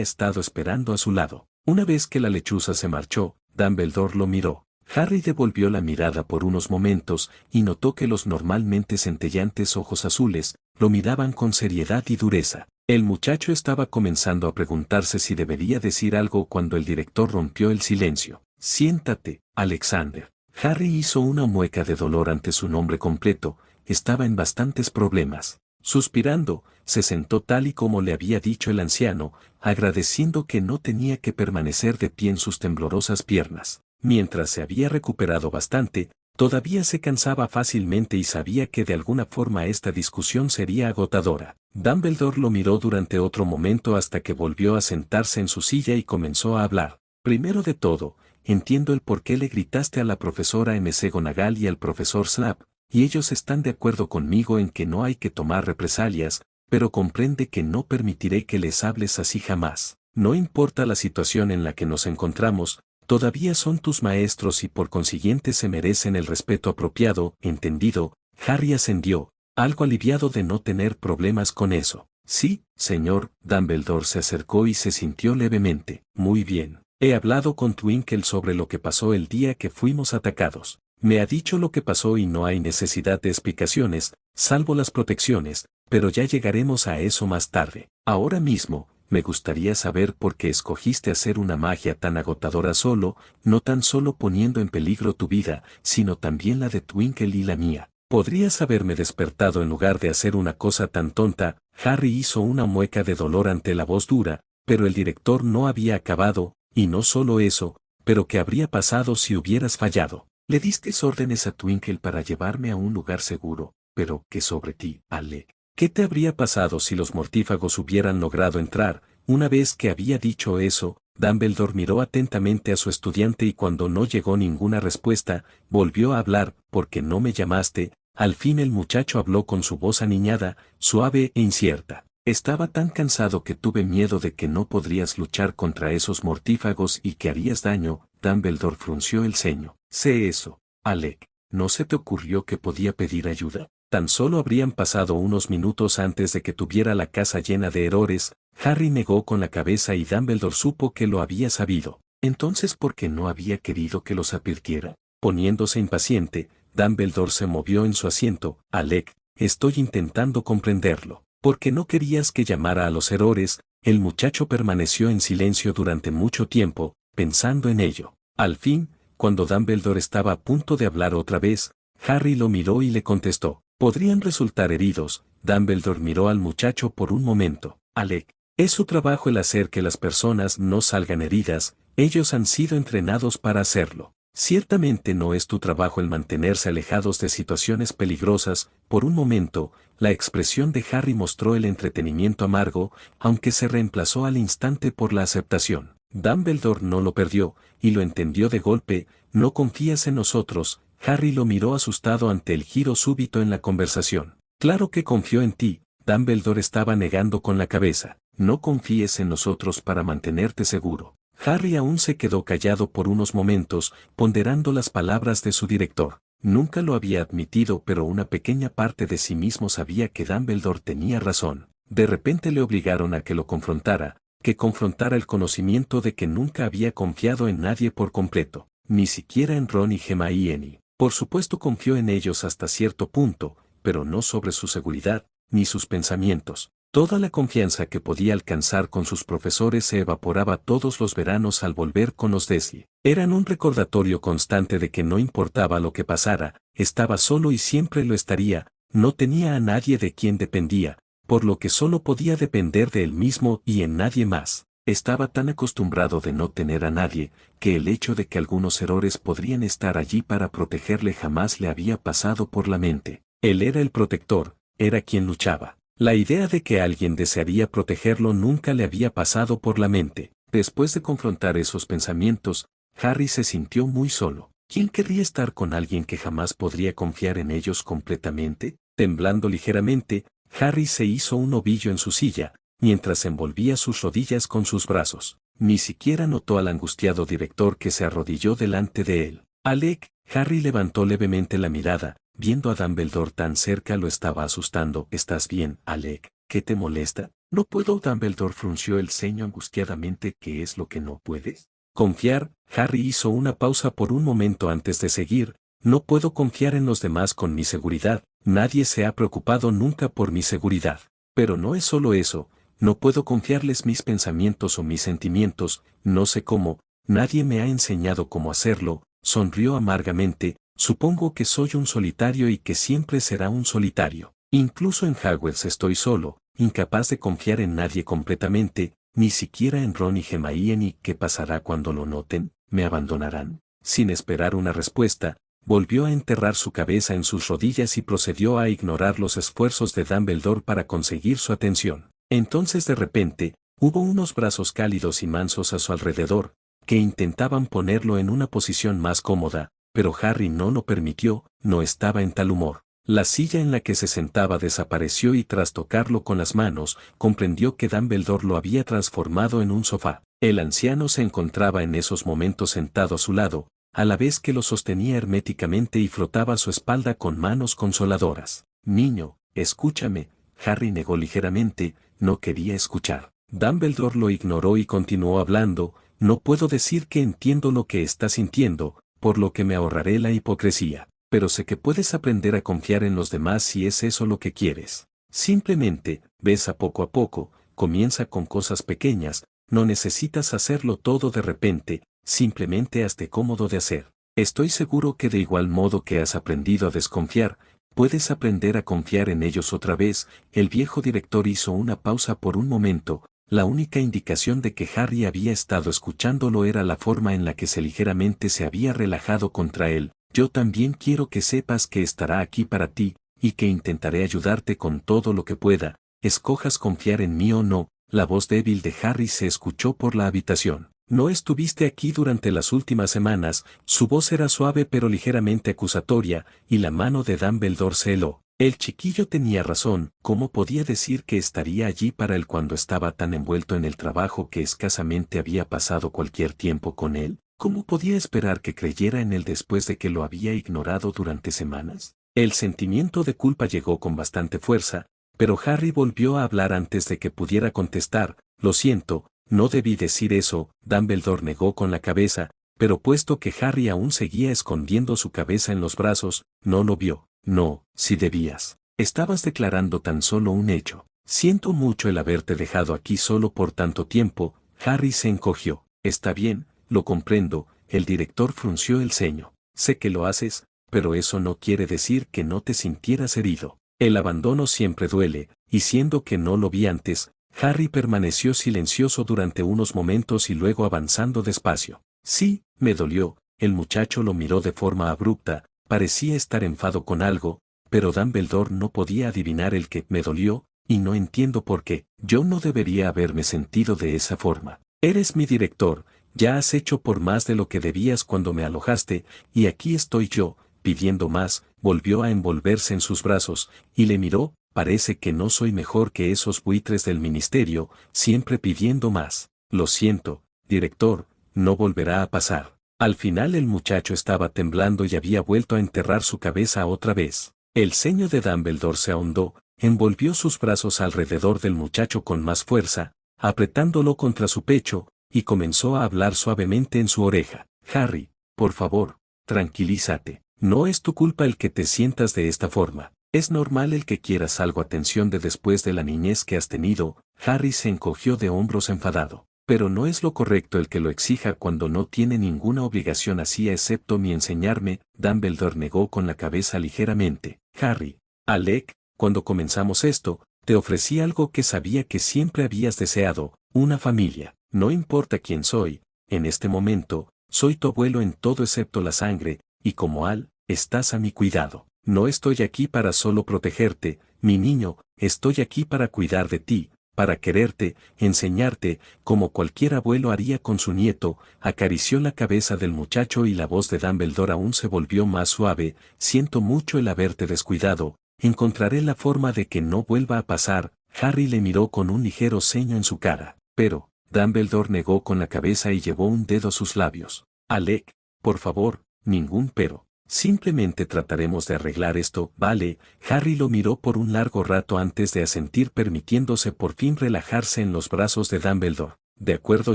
A: estado esperando a su lado. Una vez que la lechuza se marchó, Dumbledore lo miró. Harry devolvió la mirada por unos momentos y notó que los normalmente centellantes ojos azules lo miraban con seriedad y dureza. El muchacho estaba comenzando a preguntarse si debería decir algo cuando el director rompió el silencio. Siéntate, Alexander. Harry hizo una mueca de dolor ante su nombre completo, estaba en bastantes problemas. Suspirando, se sentó tal y como le había dicho el anciano, agradeciendo que no tenía que permanecer de pie en sus temblorosas piernas. Mientras se había recuperado bastante, todavía se cansaba fácilmente y sabía que de alguna forma esta discusión sería agotadora. Dumbledore lo miró durante otro momento hasta que volvió a sentarse en su silla y comenzó a hablar. Primero de todo, entiendo el por qué le gritaste a la profesora McGonagall y al profesor Snape, y ellos están de acuerdo conmigo en que no hay que tomar represalias, pero comprende que no permitiré que les hables así jamás. No importa la situación en la que nos encontramos, todavía son tus maestros y por consiguiente se merecen el respeto apropiado, ¿entendido? Harry asendió, algo aliviado de no tener problemas con eso. Sí, señor. Dumbledore se acercó y se sintió levemente. Muy bien. He hablado con Twinkle sobre lo que pasó el día que fuimos atacados. Me ha dicho lo que pasó y no hay necesidad de explicaciones, salvo las protecciones, pero ya llegaremos a eso más tarde. Ahora mismo, me gustaría saber por qué escogiste hacer una magia tan agotadora solo, no tan solo poniendo en peligro tu vida, sino también la de Twinkle y la mía. Podrías haberme despertado en lugar de hacer una cosa tan tonta. Harry hizo una mueca de dolor ante la voz dura, pero el director no había acabado, y no solo eso, pero ¿qué habría pasado si hubieras fallado? Le diste órdenes a Twinkle para llevarme a un lugar seguro, pero ¿qué sobre ti, Alec? ¿Qué te habría pasado si los mortífagos hubieran logrado entrar? Una vez que había dicho eso, Dumbledore miró atentamente a su estudiante y cuando no llegó ninguna respuesta, volvió a hablar. ¿Por qué no me llamaste? Al fin el muchacho habló con su voz aniñada, suave e incierta. Estaba tan cansado que tuve miedo de que no podrías luchar contra esos mortífagos y que harías daño. Dumbledore frunció el ceño. Sé eso, Alec. ¿No se te ocurrió que podía pedir ayuda? Tan solo habrían pasado unos minutos antes de que tuviera la casa llena de errores. Harry negó con la cabeza y Dumbledore supo que lo había sabido. Entonces, ¿por qué no había querido que los advirtiera? Poniéndose impaciente, Dumbledore se movió en su asiento. Alec, estoy intentando comprenderlo. ¿Por qué no querías que llamara a los errores? El muchacho permaneció en silencio durante mucho tiempo, pensando en ello. Al fin, cuando Dumbledore estaba a punto de hablar otra vez, Harry lo miró y le contestó. Podrían resultar heridos. Dumbledore miró al muchacho por un momento. Alec, es su trabajo el hacer que las personas no salgan heridas, ellos han sido entrenados para hacerlo. Ciertamente no es tu trabajo el mantenerse alejados de situaciones peligrosas. Por un momento, la expresión de Harry mostró el entretenimiento amargo, aunque se reemplazó al instante por la aceptación. Dumbledore no lo perdió, y lo entendió de golpe. ¿No confías en nosotros? Harry lo miró asustado ante el giro súbito en la conversación. Claro que confío en ti. Dumbledore estaba negando con la cabeza. No confíes en nosotros para mantenerte seguro. Harry aún se quedó callado por unos momentos, ponderando las palabras de su director. Nunca lo había admitido, pero una pequeña parte de sí mismo sabía que Dumbledore tenía razón. De repente le obligaron a que lo confrontara, que confrontara el conocimiento de que nunca había confiado en nadie por completo, ni siquiera en Ron y Hermione. Por supuesto confió en ellos hasta cierto punto, pero no sobre su seguridad, ni sus pensamientos. Toda la confianza que podía alcanzar con sus profesores se evaporaba todos los veranos al volver con los Dursley. Eran un recordatorio constante de que no importaba lo que pasara, estaba solo y siempre lo estaría, no tenía a nadie de quien dependía, por lo que solo podía depender de él mismo y en nadie más. Estaba tan acostumbrado de no tener a nadie, que el hecho de que algunos errores podrían estar allí para protegerle jamás le había pasado por la mente. Él era el protector, era quien luchaba. La idea de que alguien desearía protegerlo nunca le había pasado por la mente. Después de confrontar esos pensamientos, Harry se sintió muy solo. ¿Quién querría estar con alguien que jamás podría confiar en ellos completamente? Temblando ligeramente, Harry se hizo un ovillo en su silla, mientras envolvía sus rodillas con sus brazos. Ni siquiera notó al angustiado director que se arrodilló delante de él. Alec, Harry levantó levemente la mirada, viendo a Dumbledore tan cerca lo estaba asustando. ¿Estás bien, Alec? ¿Qué te molesta? No puedo. Dumbledore frunció el ceño angustiadamente. ¿Qué es lo que no puedes? Confiar. Harry hizo una pausa por un momento antes de seguir. No puedo confiar en los demás con mi seguridad. Nadie se ha preocupado nunca por mi seguridad. Pero no es solo eso. No puedo confiarles mis pensamientos o mis sentimientos. No sé cómo. Nadie me ha enseñado cómo hacerlo. Sonrió amargamente. Supongo que soy un solitario y que siempre será un solitario. Incluso en Hogwarts estoy solo, incapaz de confiar en nadie completamente, ni siquiera en Ron y Hermione. ¿Y qué pasará cuando lo noten? ¿Me abandonarán? Sin esperar una respuesta, volvió a enterrar su cabeza en sus rodillas y procedió a ignorar los esfuerzos de Dumbledore para conseguir su atención. Entonces de repente, hubo unos brazos cálidos y mansos a su alrededor, que intentaban ponerlo en una posición más cómoda, pero Harry no lo permitió, no estaba en tal humor. La silla en la que se sentaba desapareció y tras tocarlo con las manos, comprendió que Dumbledore lo había transformado en un sofá. El anciano se encontraba en esos momentos sentado a su lado, a la vez que lo sostenía herméticamente y frotaba su espalda con manos consoladoras. Niño, escúchame. Harry negó ligeramente, no quería escuchar. Dumbledore lo ignoró y continuó hablando. No puedo decir que entiendo lo que estás sintiendo, por lo que me ahorraré la hipocresía. Pero sé que puedes aprender a confiar en los demás si es eso lo que quieres. Simplemente, besa poco a poco, comienza con cosas pequeñas, no necesitas hacerlo todo de repente, simplemente hazte cómodo de hacer. Estoy seguro que de igual modo que has aprendido a desconfiar, puedes aprender a confiar en ellos otra vez. El viejo director hizo una pausa por un momento. La única indicación de que Harry había estado escuchándolo era la forma en la que ligeramente se había relajado contra él. Yo también quiero que sepas que estará aquí para ti, y que intentaré ayudarte con todo lo que pueda, escojas confiar en mí o no. La voz débil de Harry se escuchó por la habitación. No estuviste aquí durante las últimas semanas. Su voz era suave pero ligeramente acusatoria, y la mano de Dumbledore se heló. El chiquillo tenía razón. ¿Cómo podía decir que estaría allí para él cuando estaba tan envuelto en el trabajo que escasamente había pasado cualquier tiempo con él? ¿Cómo podía esperar que creyera en él después de que lo había ignorado durante semanas? El sentimiento de culpa llegó con bastante fuerza, pero Harry volvió a hablar antes de que pudiera contestar. Lo siento, no debí decir eso. Dumbledore negó con la cabeza, pero puesto que Harry aún seguía escondiendo su cabeza en los brazos, no lo vio. No, si debías. Estabas declarando tan solo un hecho. Siento mucho el haberte dejado aquí solo por tanto tiempo. Harry se encogió. Está bien, lo comprendo. El director frunció el ceño. Sé que lo haces, pero eso no quiere decir que no te sintieras herido. El abandono siempre duele, y siendo que no lo vi antes, Harry permaneció silencioso durante unos momentos y luego avanzando despacio. Sí, me dolió. El muchacho lo miró de forma abrupta. Parecía estar enfado con algo, pero Dumbledore no podía adivinar el que me dolió, y no entiendo por qué. Yo no debería haberme sentido de esa forma. Eres mi director, ya has hecho por más de lo que debías cuando me alojaste, y aquí estoy yo, pidiendo más. Volvió a envolverse en sus brazos, y le miró. Parece que no soy mejor que esos buitres del ministerio, siempre pidiendo más. Lo siento, director, no volverá a pasar. Al final el muchacho estaba temblando y había vuelto a enterrar su cabeza otra vez. El ceño de Dumbledore se ahondó, envolvió sus brazos alrededor del muchacho con más fuerza, apretándolo contra su pecho, y comenzó a hablar suavemente en su oreja. Harry, por favor, tranquilízate. No es tu culpa el que te sientas de esta forma. Es normal el que quieras algo atención de después de la niñez que has tenido. Harry se encogió de hombros enfadado. Pero no es lo correcto el que lo exija cuando no tiene ninguna obligación así excepto mi enseñarme. Dumbledore negó con la cabeza ligeramente. Harry, Alec, cuando comenzamos esto, te ofrecí algo que sabía que siempre habías deseado, una familia. No importa quién soy, en este momento, soy tu abuelo en todo excepto la sangre, y como Al, estás a mi cuidado. No estoy aquí para solo protegerte, mi niño, estoy aquí para cuidar de ti, para quererte, enseñarte, como cualquier abuelo haría con su nieto. Acarició la cabeza del muchacho y la voz de Dumbledore aún se volvió más suave. Siento mucho el haberte descuidado, encontraré la forma de que no vuelva a pasar. Harry le miró con un ligero ceño en su cara, pero, Dumbledore negó con la cabeza y llevó un dedo a sus labios. Alec, por favor, ningún pero. Simplemente trataremos de arreglar esto, ¿vale? Harry lo miró por un largo rato antes de asentir permitiéndose por fin relajarse en los brazos de Dumbledore. De acuerdo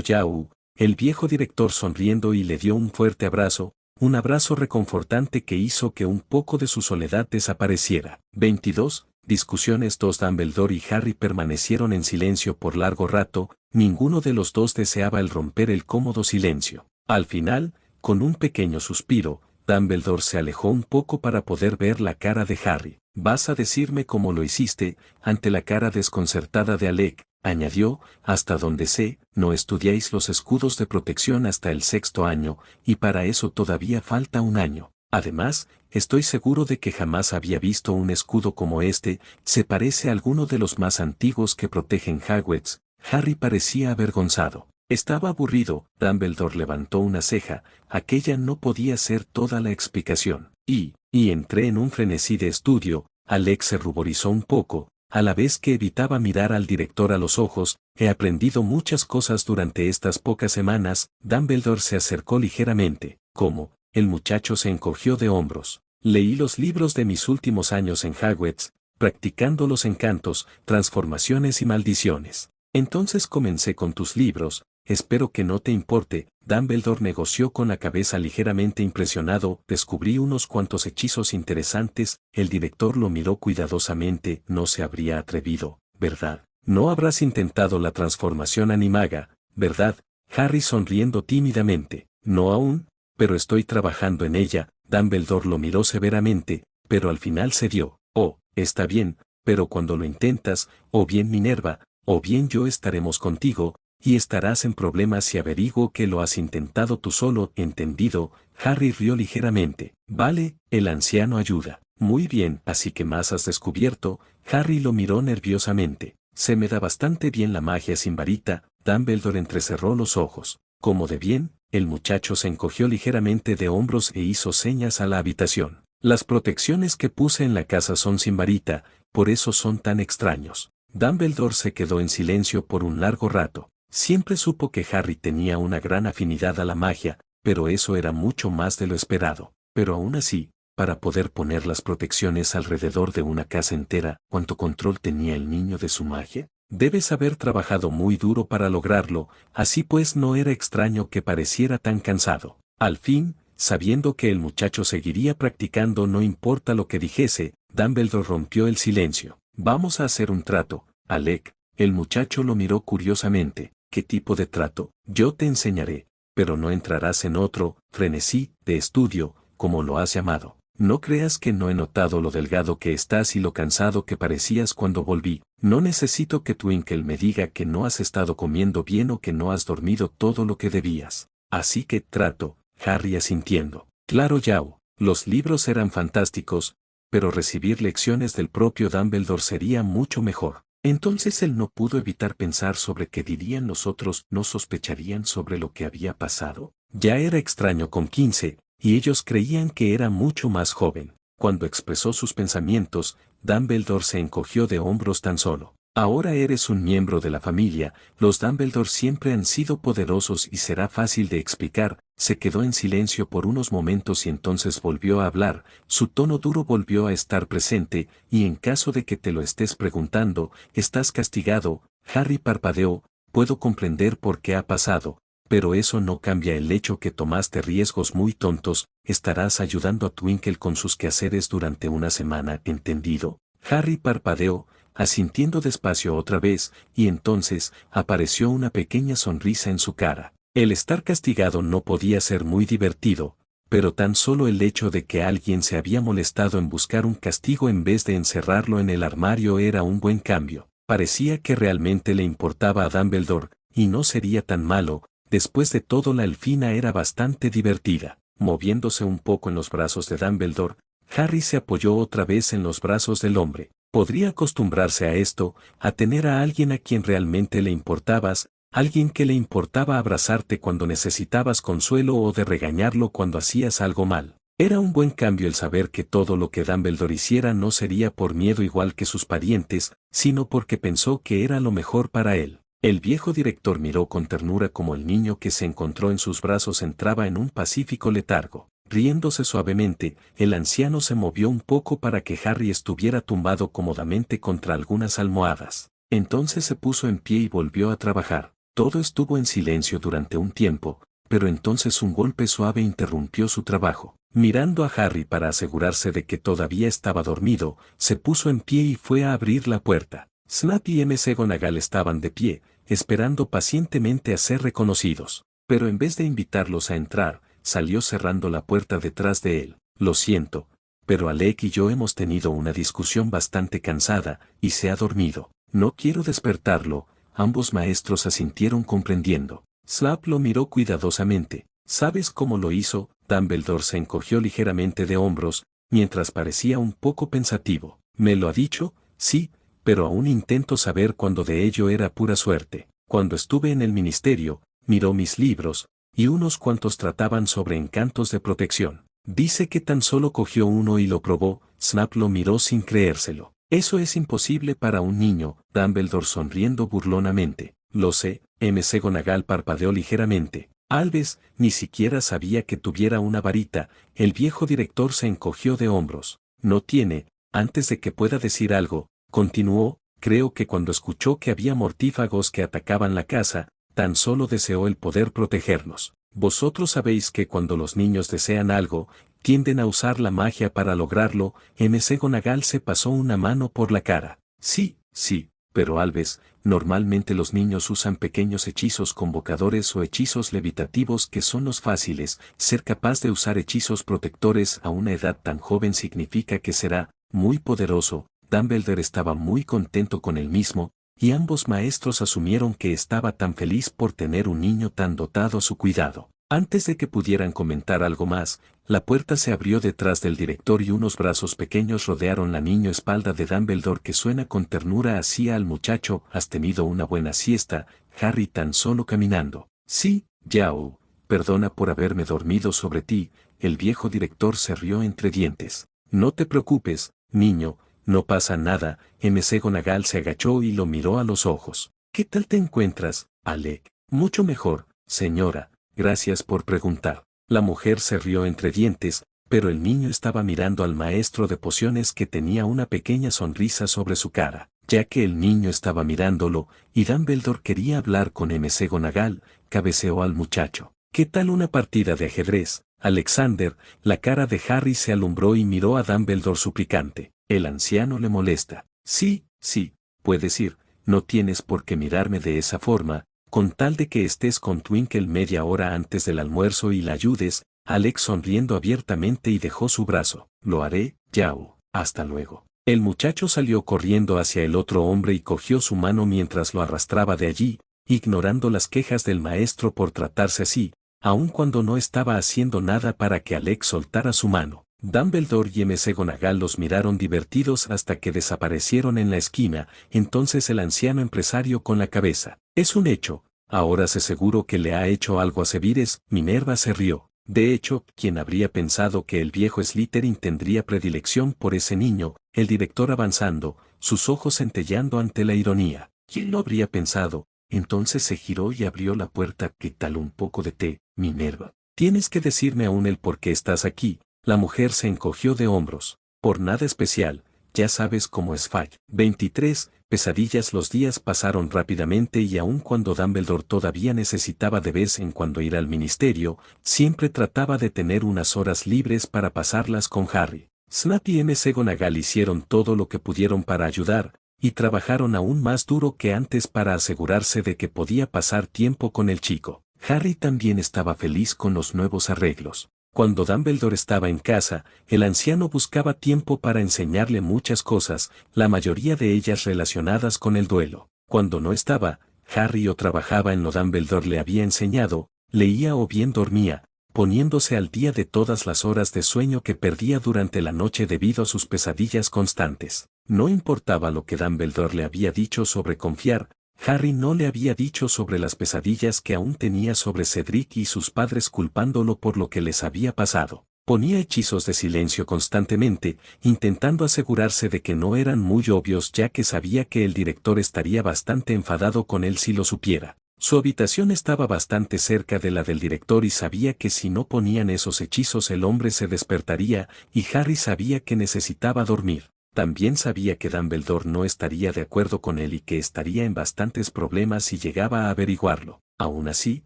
A: Yau, el viejo director sonriendo y le dio un fuerte abrazo, un abrazo reconfortante que hizo que un poco de su soledad desapareciera. 22. Discusiones. Dumbledore y Harry permanecieron en silencio por largo rato, ninguno de los dos deseaba el romper el cómodo silencio. Al final, con un pequeño suspiro, Dumbledore se alejó un poco para poder ver la cara de Harry. «Vas a decirme cómo lo hiciste», ante la cara desconcertada de Alec, añadió, «hasta donde sé, no estudiáis los escudos de protección hasta el 6º año, y para eso todavía falta un año. Además, estoy seguro de que jamás había visto un escudo como este, se parece a alguno de los más antiguos que protegen Hogwarts». Harry parecía avergonzado. Estaba aburrido. Dumbledore levantó una ceja, aquella no podía ser toda la explicación. Y entré en un frenesí de estudio. Alex se ruborizó un poco, a la vez que evitaba mirar al director a los ojos. He aprendido muchas cosas durante estas pocas semanas. Dumbledore se acercó ligeramente. ¿Cómo? El muchacho se encogió de hombros. Leí los libros de mis últimos años en Hogwarts, practicando los encantos, transformaciones y maldiciones. Entonces comencé con tus libros. Espero que no te importe. Dumbledore negoció con la cabeza ligeramente impresionado. Descubrí unos cuantos hechizos interesantes. El director lo miró cuidadosamente. No se habría atrevido, ¿verdad? No habrás intentado la transformación animaga, ¿verdad? Harry sonriendo tímidamente. No aún, pero estoy trabajando en ella. Dumbledore lo miró severamente, pero al final cedió. Oh, está bien, pero cuando lo intentas, o bien Minerva, o bien yo estaremos contigo, y estarás en problemas si averiguo que lo has intentado tú solo. ¿Entendido? Harry rió ligeramente. Vale, el anciano ayuda. Muy bien, así que más has descubierto. Harry lo miró nerviosamente. Se me da bastante bien la magia sin varita. Dumbledore entrecerró los ojos. ¿Cómo de bien? El muchacho se encogió ligeramente de hombros e hizo señas a la habitación. Las protecciones que puse en la casa son sin varita, por eso son tan extraños. Dumbledore se quedó en silencio por un largo rato. Siempre supo que Harry tenía una gran afinidad a la magia, pero eso era mucho más de lo esperado. Pero aún así, para poder poner las protecciones alrededor de una casa entera, ¿cuánto control tenía el niño de su magia? Debes haber trabajado muy duro para lograrlo, así pues no era extraño que pareciera tan cansado. Al fin, sabiendo que el muchacho seguiría practicando no importa lo que dijese, Dumbledore rompió el silencio. Vamos a hacer un trato, Alec. El muchacho lo miró curiosamente. ¿Qué tipo de trato? Yo te enseñaré, pero no entrarás en otro frenesí de estudio, como lo has llamado. No creas que no he notado lo delgado que estás y lo cansado que parecías cuando volví. No necesito que Twinkle me diga que no has estado comiendo bien o que no has dormido todo lo que debías. Así que trato, Harry asintiendo. Claro Yao, los libros eran fantásticos, pero recibir lecciones del propio Dumbledore sería mucho mejor. Entonces él no pudo evitar pensar sobre qué dirían los otros, no sospecharían sobre lo que había pasado. Ya era extraño con 15, y ellos creían que era mucho más joven. Cuando expresó sus pensamientos, Dumbledore se encogió de hombros tan solo. Ahora eres un miembro de la familia, los Dumbledore siempre han sido poderosos y será fácil de explicar. Se quedó en silencio por unos momentos y entonces volvió a hablar, su tono duro volvió a estar presente, y en caso de que te lo estés preguntando, estás castigado. Harry parpadeó, puedo comprender por qué ha pasado, pero eso no cambia el hecho que tomaste riesgos muy tontos. Estarás ayudando a Twinkle con sus quehaceres durante una semana, ¿entendido? Harry parpadeó, asintiendo despacio otra vez, y entonces apareció una pequeña sonrisa en su cara. El estar castigado no podía ser muy divertido, pero tan solo el hecho de que alguien se había molestado en buscar un castigo en vez de encerrarlo en el armario era un buen cambio. Parecía que realmente le importaba a Dumbledore, y no sería tan malo. Después de todo, la elfina era bastante divertida. Moviéndose un poco en los brazos de Dumbledore, Harry se apoyó otra vez en los brazos del hombre. Podría acostumbrarse a esto, a tener a alguien a quien realmente le importabas, alguien que le importaba abrazarte cuando necesitabas consuelo o de regañarlo cuando hacías algo mal. Era un buen cambio el saber que todo lo que Dumbledore hiciera no sería por miedo igual que sus parientes, sino porque pensó que era lo mejor para él. El viejo director miró con ternura como el niño que se encontró en sus brazos entraba en un pacífico letargo. Riéndose suavemente, el anciano se movió un poco para que Harry estuviera tumbado cómodamente contra algunas almohadas. Entonces se puso en pie y volvió a trabajar. Todo estuvo en silencio durante un tiempo, pero entonces un golpe suave interrumpió su trabajo. Mirando a Harry para asegurarse de que todavía estaba dormido, se puso en pie y fue a abrir la puerta. Snape y McGonagall estaban de pie, esperando pacientemente a ser reconocidos, pero en vez de invitarlos a entrar, salió cerrando la puerta detrás de él. Lo siento, pero Alec y yo hemos tenido una discusión bastante cansada, y se ha dormido. No quiero despertarlo. Ambos maestros asintieron comprendiendo. Snape lo miró cuidadosamente. ¿Sabes cómo lo hizo? Dumbledore se encogió ligeramente de hombros, mientras parecía un poco pensativo. ¿Me lo ha dicho? Sí, pero aún intento saber cuándo de ello era pura suerte. Cuando estuve en el ministerio, miró mis libros, y unos cuantos trataban sobre encantos de protección. Dice que tan solo cogió uno y lo probó. Snape lo miró sin creérselo. Eso es imposible para un niño. Dumbledore sonriendo burlonamente. Lo sé. McGonagall parpadeó ligeramente. Alves ni siquiera sabía que tuviera una varita. El viejo director se encogió de hombros. No tiene. Antes de que pueda decir algo, continuó, creo que cuando escuchó que había mortífagos que atacaban la casa, tan solo deseó el poder protegernos. Vosotros sabéis que cuando los niños desean algo, tienden a usar la magia para lograrlo. McGonagall se pasó una mano por la cara. Sí, sí, pero Alves, normalmente los niños usan pequeños hechizos convocadores o hechizos levitativos que son los fáciles. Ser capaz de usar hechizos protectores a una edad tan joven significa que será muy poderoso. Dumbledore estaba muy contento con él mismo, y ambos maestros asumieron que estaba tan feliz por tener un niño tan dotado a su cuidado. Antes de que pudieran comentar algo más, la puerta se abrió detrás del director y unos brazos pequeños rodearon la niño espalda de Dumbledore que suena con ternura hacia al muchacho. ¿Has tenido una buena siesta, Harry, tan solo caminando? Sí, Yao, perdona por haberme dormido sobre ti. El viejo director se rió entre dientes. No te preocupes, niño, no pasa nada. McGonagall se agachó y lo miró a los ojos. ¿Qué tal te encuentras, Alec? Mucho mejor, señora. Gracias por preguntar. La mujer se rió entre dientes, pero el niño estaba mirando al maestro de pociones que tenía una pequeña sonrisa sobre su cara. Ya que el niño estaba mirándolo, y Dumbledore quería hablar con McGonagall, cabeceó al muchacho. ¿Qué tal una partida de ajedrez, Alexander? La cara de Harry se alumbró y miró a Dumbledore suplicante. El anciano le molesta. Sí, sí, puedes ir, no tienes por qué mirarme de esa forma, con tal de que estés con Twinkle media hora antes del almuerzo y la ayudes. Alex sonriendo abiertamente y dejó su brazo. Lo haré, Yao, hasta luego. El muchacho salió corriendo hacia el otro hombre y cogió su mano mientras lo arrastraba de allí, ignorando las quejas del maestro por tratarse así, aun cuando no estaba haciendo nada para que Alex soltara su mano. Dumbledore y McGonagall los miraron divertidos hasta que desaparecieron en la esquina. Entonces el anciano empresario con la cabeza. Es un hecho, ahora sé seguro que le ha hecho algo a Severus. Minerva se rió. De hecho, ¿quién habría pensado que el viejo Slytherin tendría predilección por ese niño? El director avanzando, sus ojos centelleando ante la ironía. ¿Quién lo habría pensado? Entonces se giró y abrió la puerta. ¿Qué tal un poco de té, Minerva? Tienes que decirme aún el por qué estás aquí. La mujer se encogió de hombros. Por nada especial, ya sabes cómo es Fudge. 23. Pesadillas. Los días pasaron rápidamente y aun cuando Dumbledore todavía necesitaba de vez en cuando ir al ministerio, siempre trataba de tener unas horas libres para pasarlas con Harry. Snape y McGonagall hicieron todo lo que pudieron para ayudar, y trabajaron aún más duro que antes para asegurarse de que podía pasar tiempo con el chico. Harry también estaba feliz con los nuevos arreglos. Cuando Dumbledore estaba en casa, el anciano buscaba tiempo para enseñarle muchas cosas, la mayoría de ellas relacionadas con el duelo. Cuando no estaba, Harry o trabajaba en lo Dumbledore le había enseñado, leía o bien dormía, poniéndose al día de todas las horas de sueño que perdía durante la noche debido a sus pesadillas constantes. No importaba lo que Dumbledore le había dicho sobre confiar, Harry no le había dicho sobre las pesadillas que aún tenía sobre Cedric y sus padres culpándolo por lo que les había pasado. Ponía hechizos de silencio constantemente, intentando asegurarse de que no eran muy obvios ya que sabía que el director estaría bastante enfadado con él si lo supiera. Su habitación estaba bastante cerca de la del director y sabía que si no ponían esos hechizos el hombre se despertaría, y Harry sabía que necesitaba dormir. También sabía que Dumbledore no estaría de acuerdo con él y que estaría en bastantes problemas si llegaba a averiguarlo. Aún así,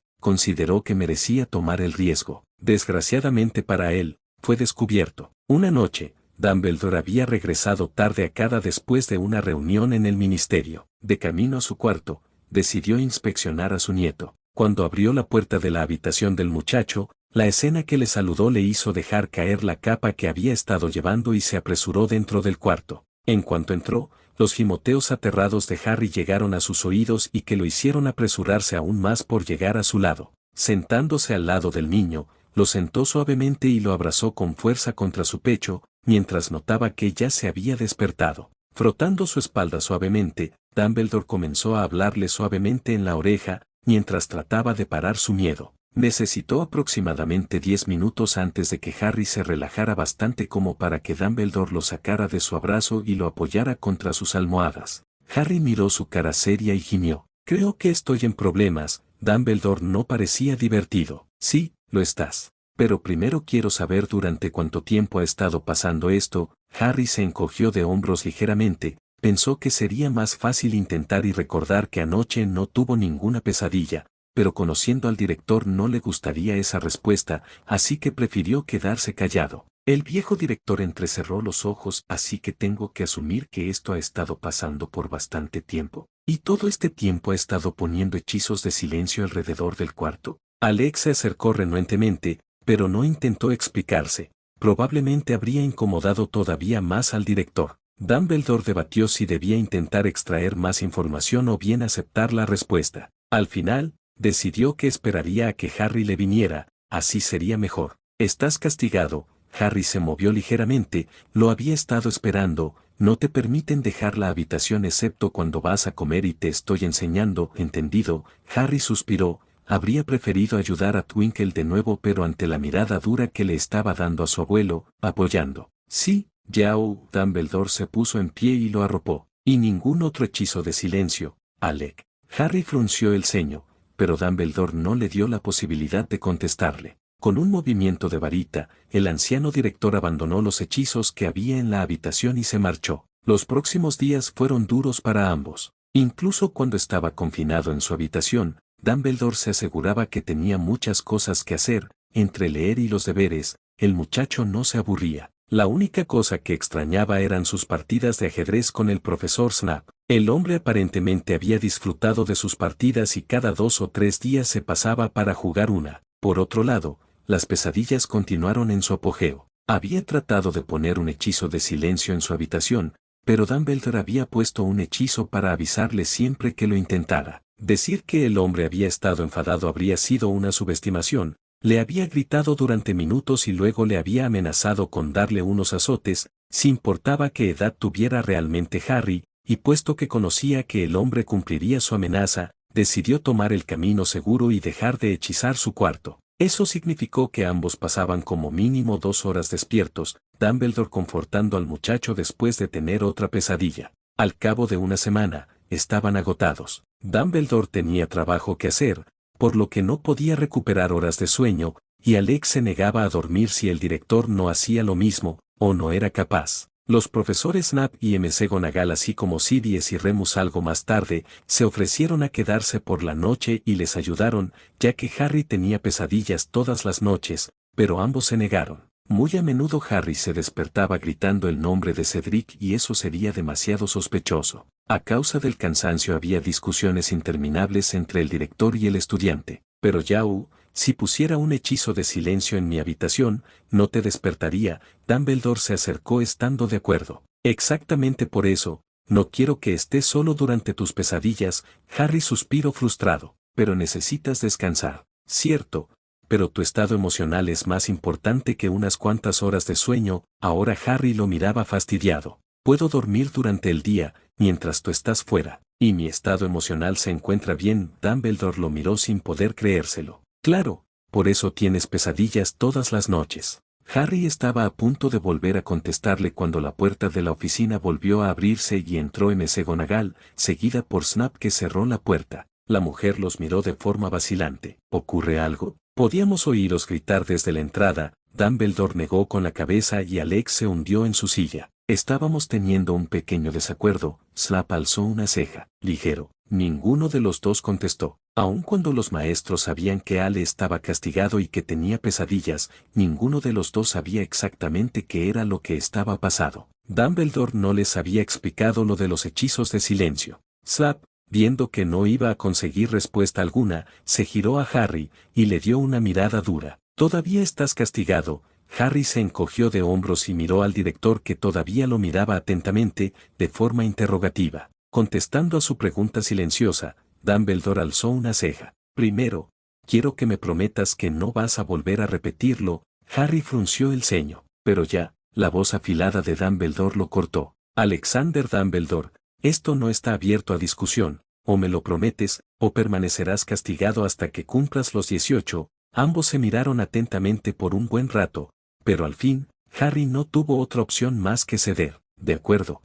A: consideró que merecía tomar el riesgo. Desgraciadamente para él, fue descubierto. Una noche, Dumbledore había regresado tarde a casa después de una reunión en el ministerio. De camino a su cuarto, decidió inspeccionar a su nieto. Cuando abrió la puerta de la habitación del muchacho, la escena que le saludó le hizo dejar caer la capa que había estado llevando y se apresuró dentro del cuarto. En cuanto entró, los gimoteos aterrados de Harry llegaron a sus oídos y que lo hicieron apresurarse aún más por llegar a su lado. Sentándose al lado del niño, lo sentó suavemente y lo abrazó con fuerza contra su pecho, mientras notaba que ya se había despertado. Frotando su espalda suavemente, Dumbledore comenzó a hablarle suavemente en la oreja, mientras trataba de parar su miedo. Necesitó aproximadamente 10 minutos antes de que Harry se relajara bastante como para que Dumbledore lo sacara de su abrazo y lo apoyara contra sus almohadas. Harry miró su cara seria y gimió. Creo que estoy en problemas. Dumbledore no parecía divertido. Sí, lo estás. Pero primero quiero saber durante cuánto tiempo ha estado pasando esto. Harry se encogió de hombros ligeramente, pensó que sería más fácil intentar y recordar que anoche no tuvo ninguna pesadilla, pero conociendo al director no le gustaría esa respuesta, así que prefirió quedarse callado. El viejo director entrecerró los ojos, así que tengo que asumir que esto ha estado pasando por bastante tiempo. ¿Y todo este tiempo ha estado poniendo hechizos de silencio alrededor del cuarto? Alex se acercó renuentemente, pero no intentó explicarse. Probablemente habría incomodado todavía más al director. Dumbledore debatió si debía intentar extraer más información o bien aceptar la respuesta. Al final, decidió que esperaría a que Harry le viniera, así sería mejor. Estás castigado. Harry se movió ligeramente, lo había estado esperando. No te permiten dejar la habitación excepto cuando vas a comer y te estoy enseñando, ¿entendido? Harry suspiró. Habría preferido ayudar a Twinkle de nuevo pero ante la mirada dura que le estaba dando a su abuelo, apoyando. Sí, Yao. Dumbledore se puso en pie y lo arropó. Y ningún otro hechizo de silencio, Alec. Harry frunció el ceño, pero Dumbledore no le dio la posibilidad de contestarle. Con un movimiento de varita, el anciano director abandonó los hechizos que había en la habitación y se marchó. Los próximos días fueron duros para ambos. Incluso cuando estaba confinado en su habitación, Dumbledore se aseguraba que tenía muchas cosas que hacer. Entre leer y los deberes, el muchacho no se aburría. La única cosa que extrañaba eran sus partidas de ajedrez con el profesor Snape. El hombre aparentemente había disfrutado de sus partidas y cada 2 o 3 días se pasaba para jugar una. Por otro lado, las pesadillas continuaron en su apogeo. Había tratado de poner un hechizo de silencio en su habitación, pero Dumbledore había puesto un hechizo para avisarle siempre que lo intentara. Decir que el hombre había estado enfadado habría sido una subestimación. Le había gritado durante minutos y luego le había amenazado con darle unos azotes, si importaba qué edad tuviera realmente Harry, y puesto que conocía que el hombre cumpliría su amenaza, decidió tomar el camino seguro y dejar de hechizar su cuarto. Eso significó que ambos pasaban como mínimo 2 horas despiertos, Dumbledore confortando al muchacho después de tener otra pesadilla. Al cabo de una semana, estaban agotados. Dumbledore tenía trabajo que hacer, por lo que no podía recuperar horas de sueño, y Alex se negaba a dormir si el director no hacía lo mismo, o no era capaz. Los profesores Snap y McGonagall así como Sirius y Remus algo más tarde, se ofrecieron a quedarse por la noche y les ayudaron, ya que Harry tenía pesadillas todas las noches, pero ambos se negaron. Muy a menudo Harry se despertaba gritando el nombre de Cedric y eso sería demasiado sospechoso. A causa del cansancio había discusiones interminables entre el director y el estudiante. Pero Yao, si pusiera un hechizo de silencio en mi habitación, no te despertaría. Dumbledore se acercó estando de acuerdo. Exactamente por eso, no quiero que estés solo durante tus pesadillas. Harry suspiró frustrado. Pero necesitas descansar. Cierto, pero tu estado emocional es más importante que unas cuantas horas de sueño. Ahora Harry lo miraba fastidiado. Puedo dormir durante el día, mientras tú estás fuera, y mi estado emocional se encuentra bien. Dumbledore lo miró sin poder creérselo. Claro, por eso tienes pesadillas todas las noches. Harry estaba a punto de volver a contestarle cuando la puerta de la oficina volvió a abrirse y entró McGonagall, seguida por Snap que cerró la puerta. La mujer los miró de forma vacilante. ¿Ocurre algo? Podíamos oíros gritar desde la entrada. Dumbledore negó con la cabeza y Alex se hundió en su silla. Estábamos teniendo un pequeño desacuerdo. Snap alzó una ceja. Ligero. Ninguno de los dos contestó. Aun cuando los maestros sabían que Ale estaba castigado y que tenía pesadillas, ninguno de los dos sabía exactamente qué era lo que estaba pasado. Dumbledore no les había explicado lo de los hechizos de silencio. Snap, viendo que no iba a conseguir respuesta alguna, se giró a Harry y le dio una mirada dura. ¿Todavía estás castigado? Harry se encogió de hombros y miró al director que todavía lo miraba atentamente, de forma interrogativa. Contestando a su pregunta silenciosa, Dumbledore alzó una ceja. Primero, quiero que me prometas que no vas a volver a repetirlo. Harry frunció el ceño, pero ya, la voz afilada de Dumbledore lo cortó. Alexander Dumbledore, esto no está abierto a discusión, o me lo prometes, o permanecerás castigado hasta que cumplas los 18. Ambos se miraron atentamente por un buen rato, pero al fin, Harry no tuvo otra opción más que ceder. De acuerdo,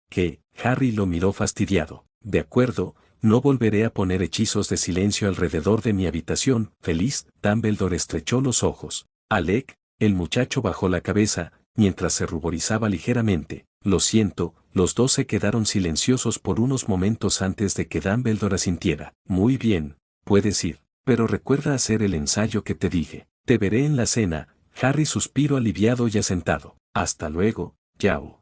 A: que, Harry lo miró fastidiado. De acuerdo, no volveré a poner hechizos de silencio alrededor de mi habitación. Feliz, Dumbledore estrechó los ojos. Alec, el muchacho bajó la cabeza, mientras se ruborizaba ligeramente. Lo siento, los dos se quedaron silenciosos por unos momentos antes de que Dumbledore asintiera. Muy bien, puedes ir, pero recuerda hacer el ensayo que te dije. Te veré en la cena. Harry suspiró aliviado y asentado. Hasta luego, Yao.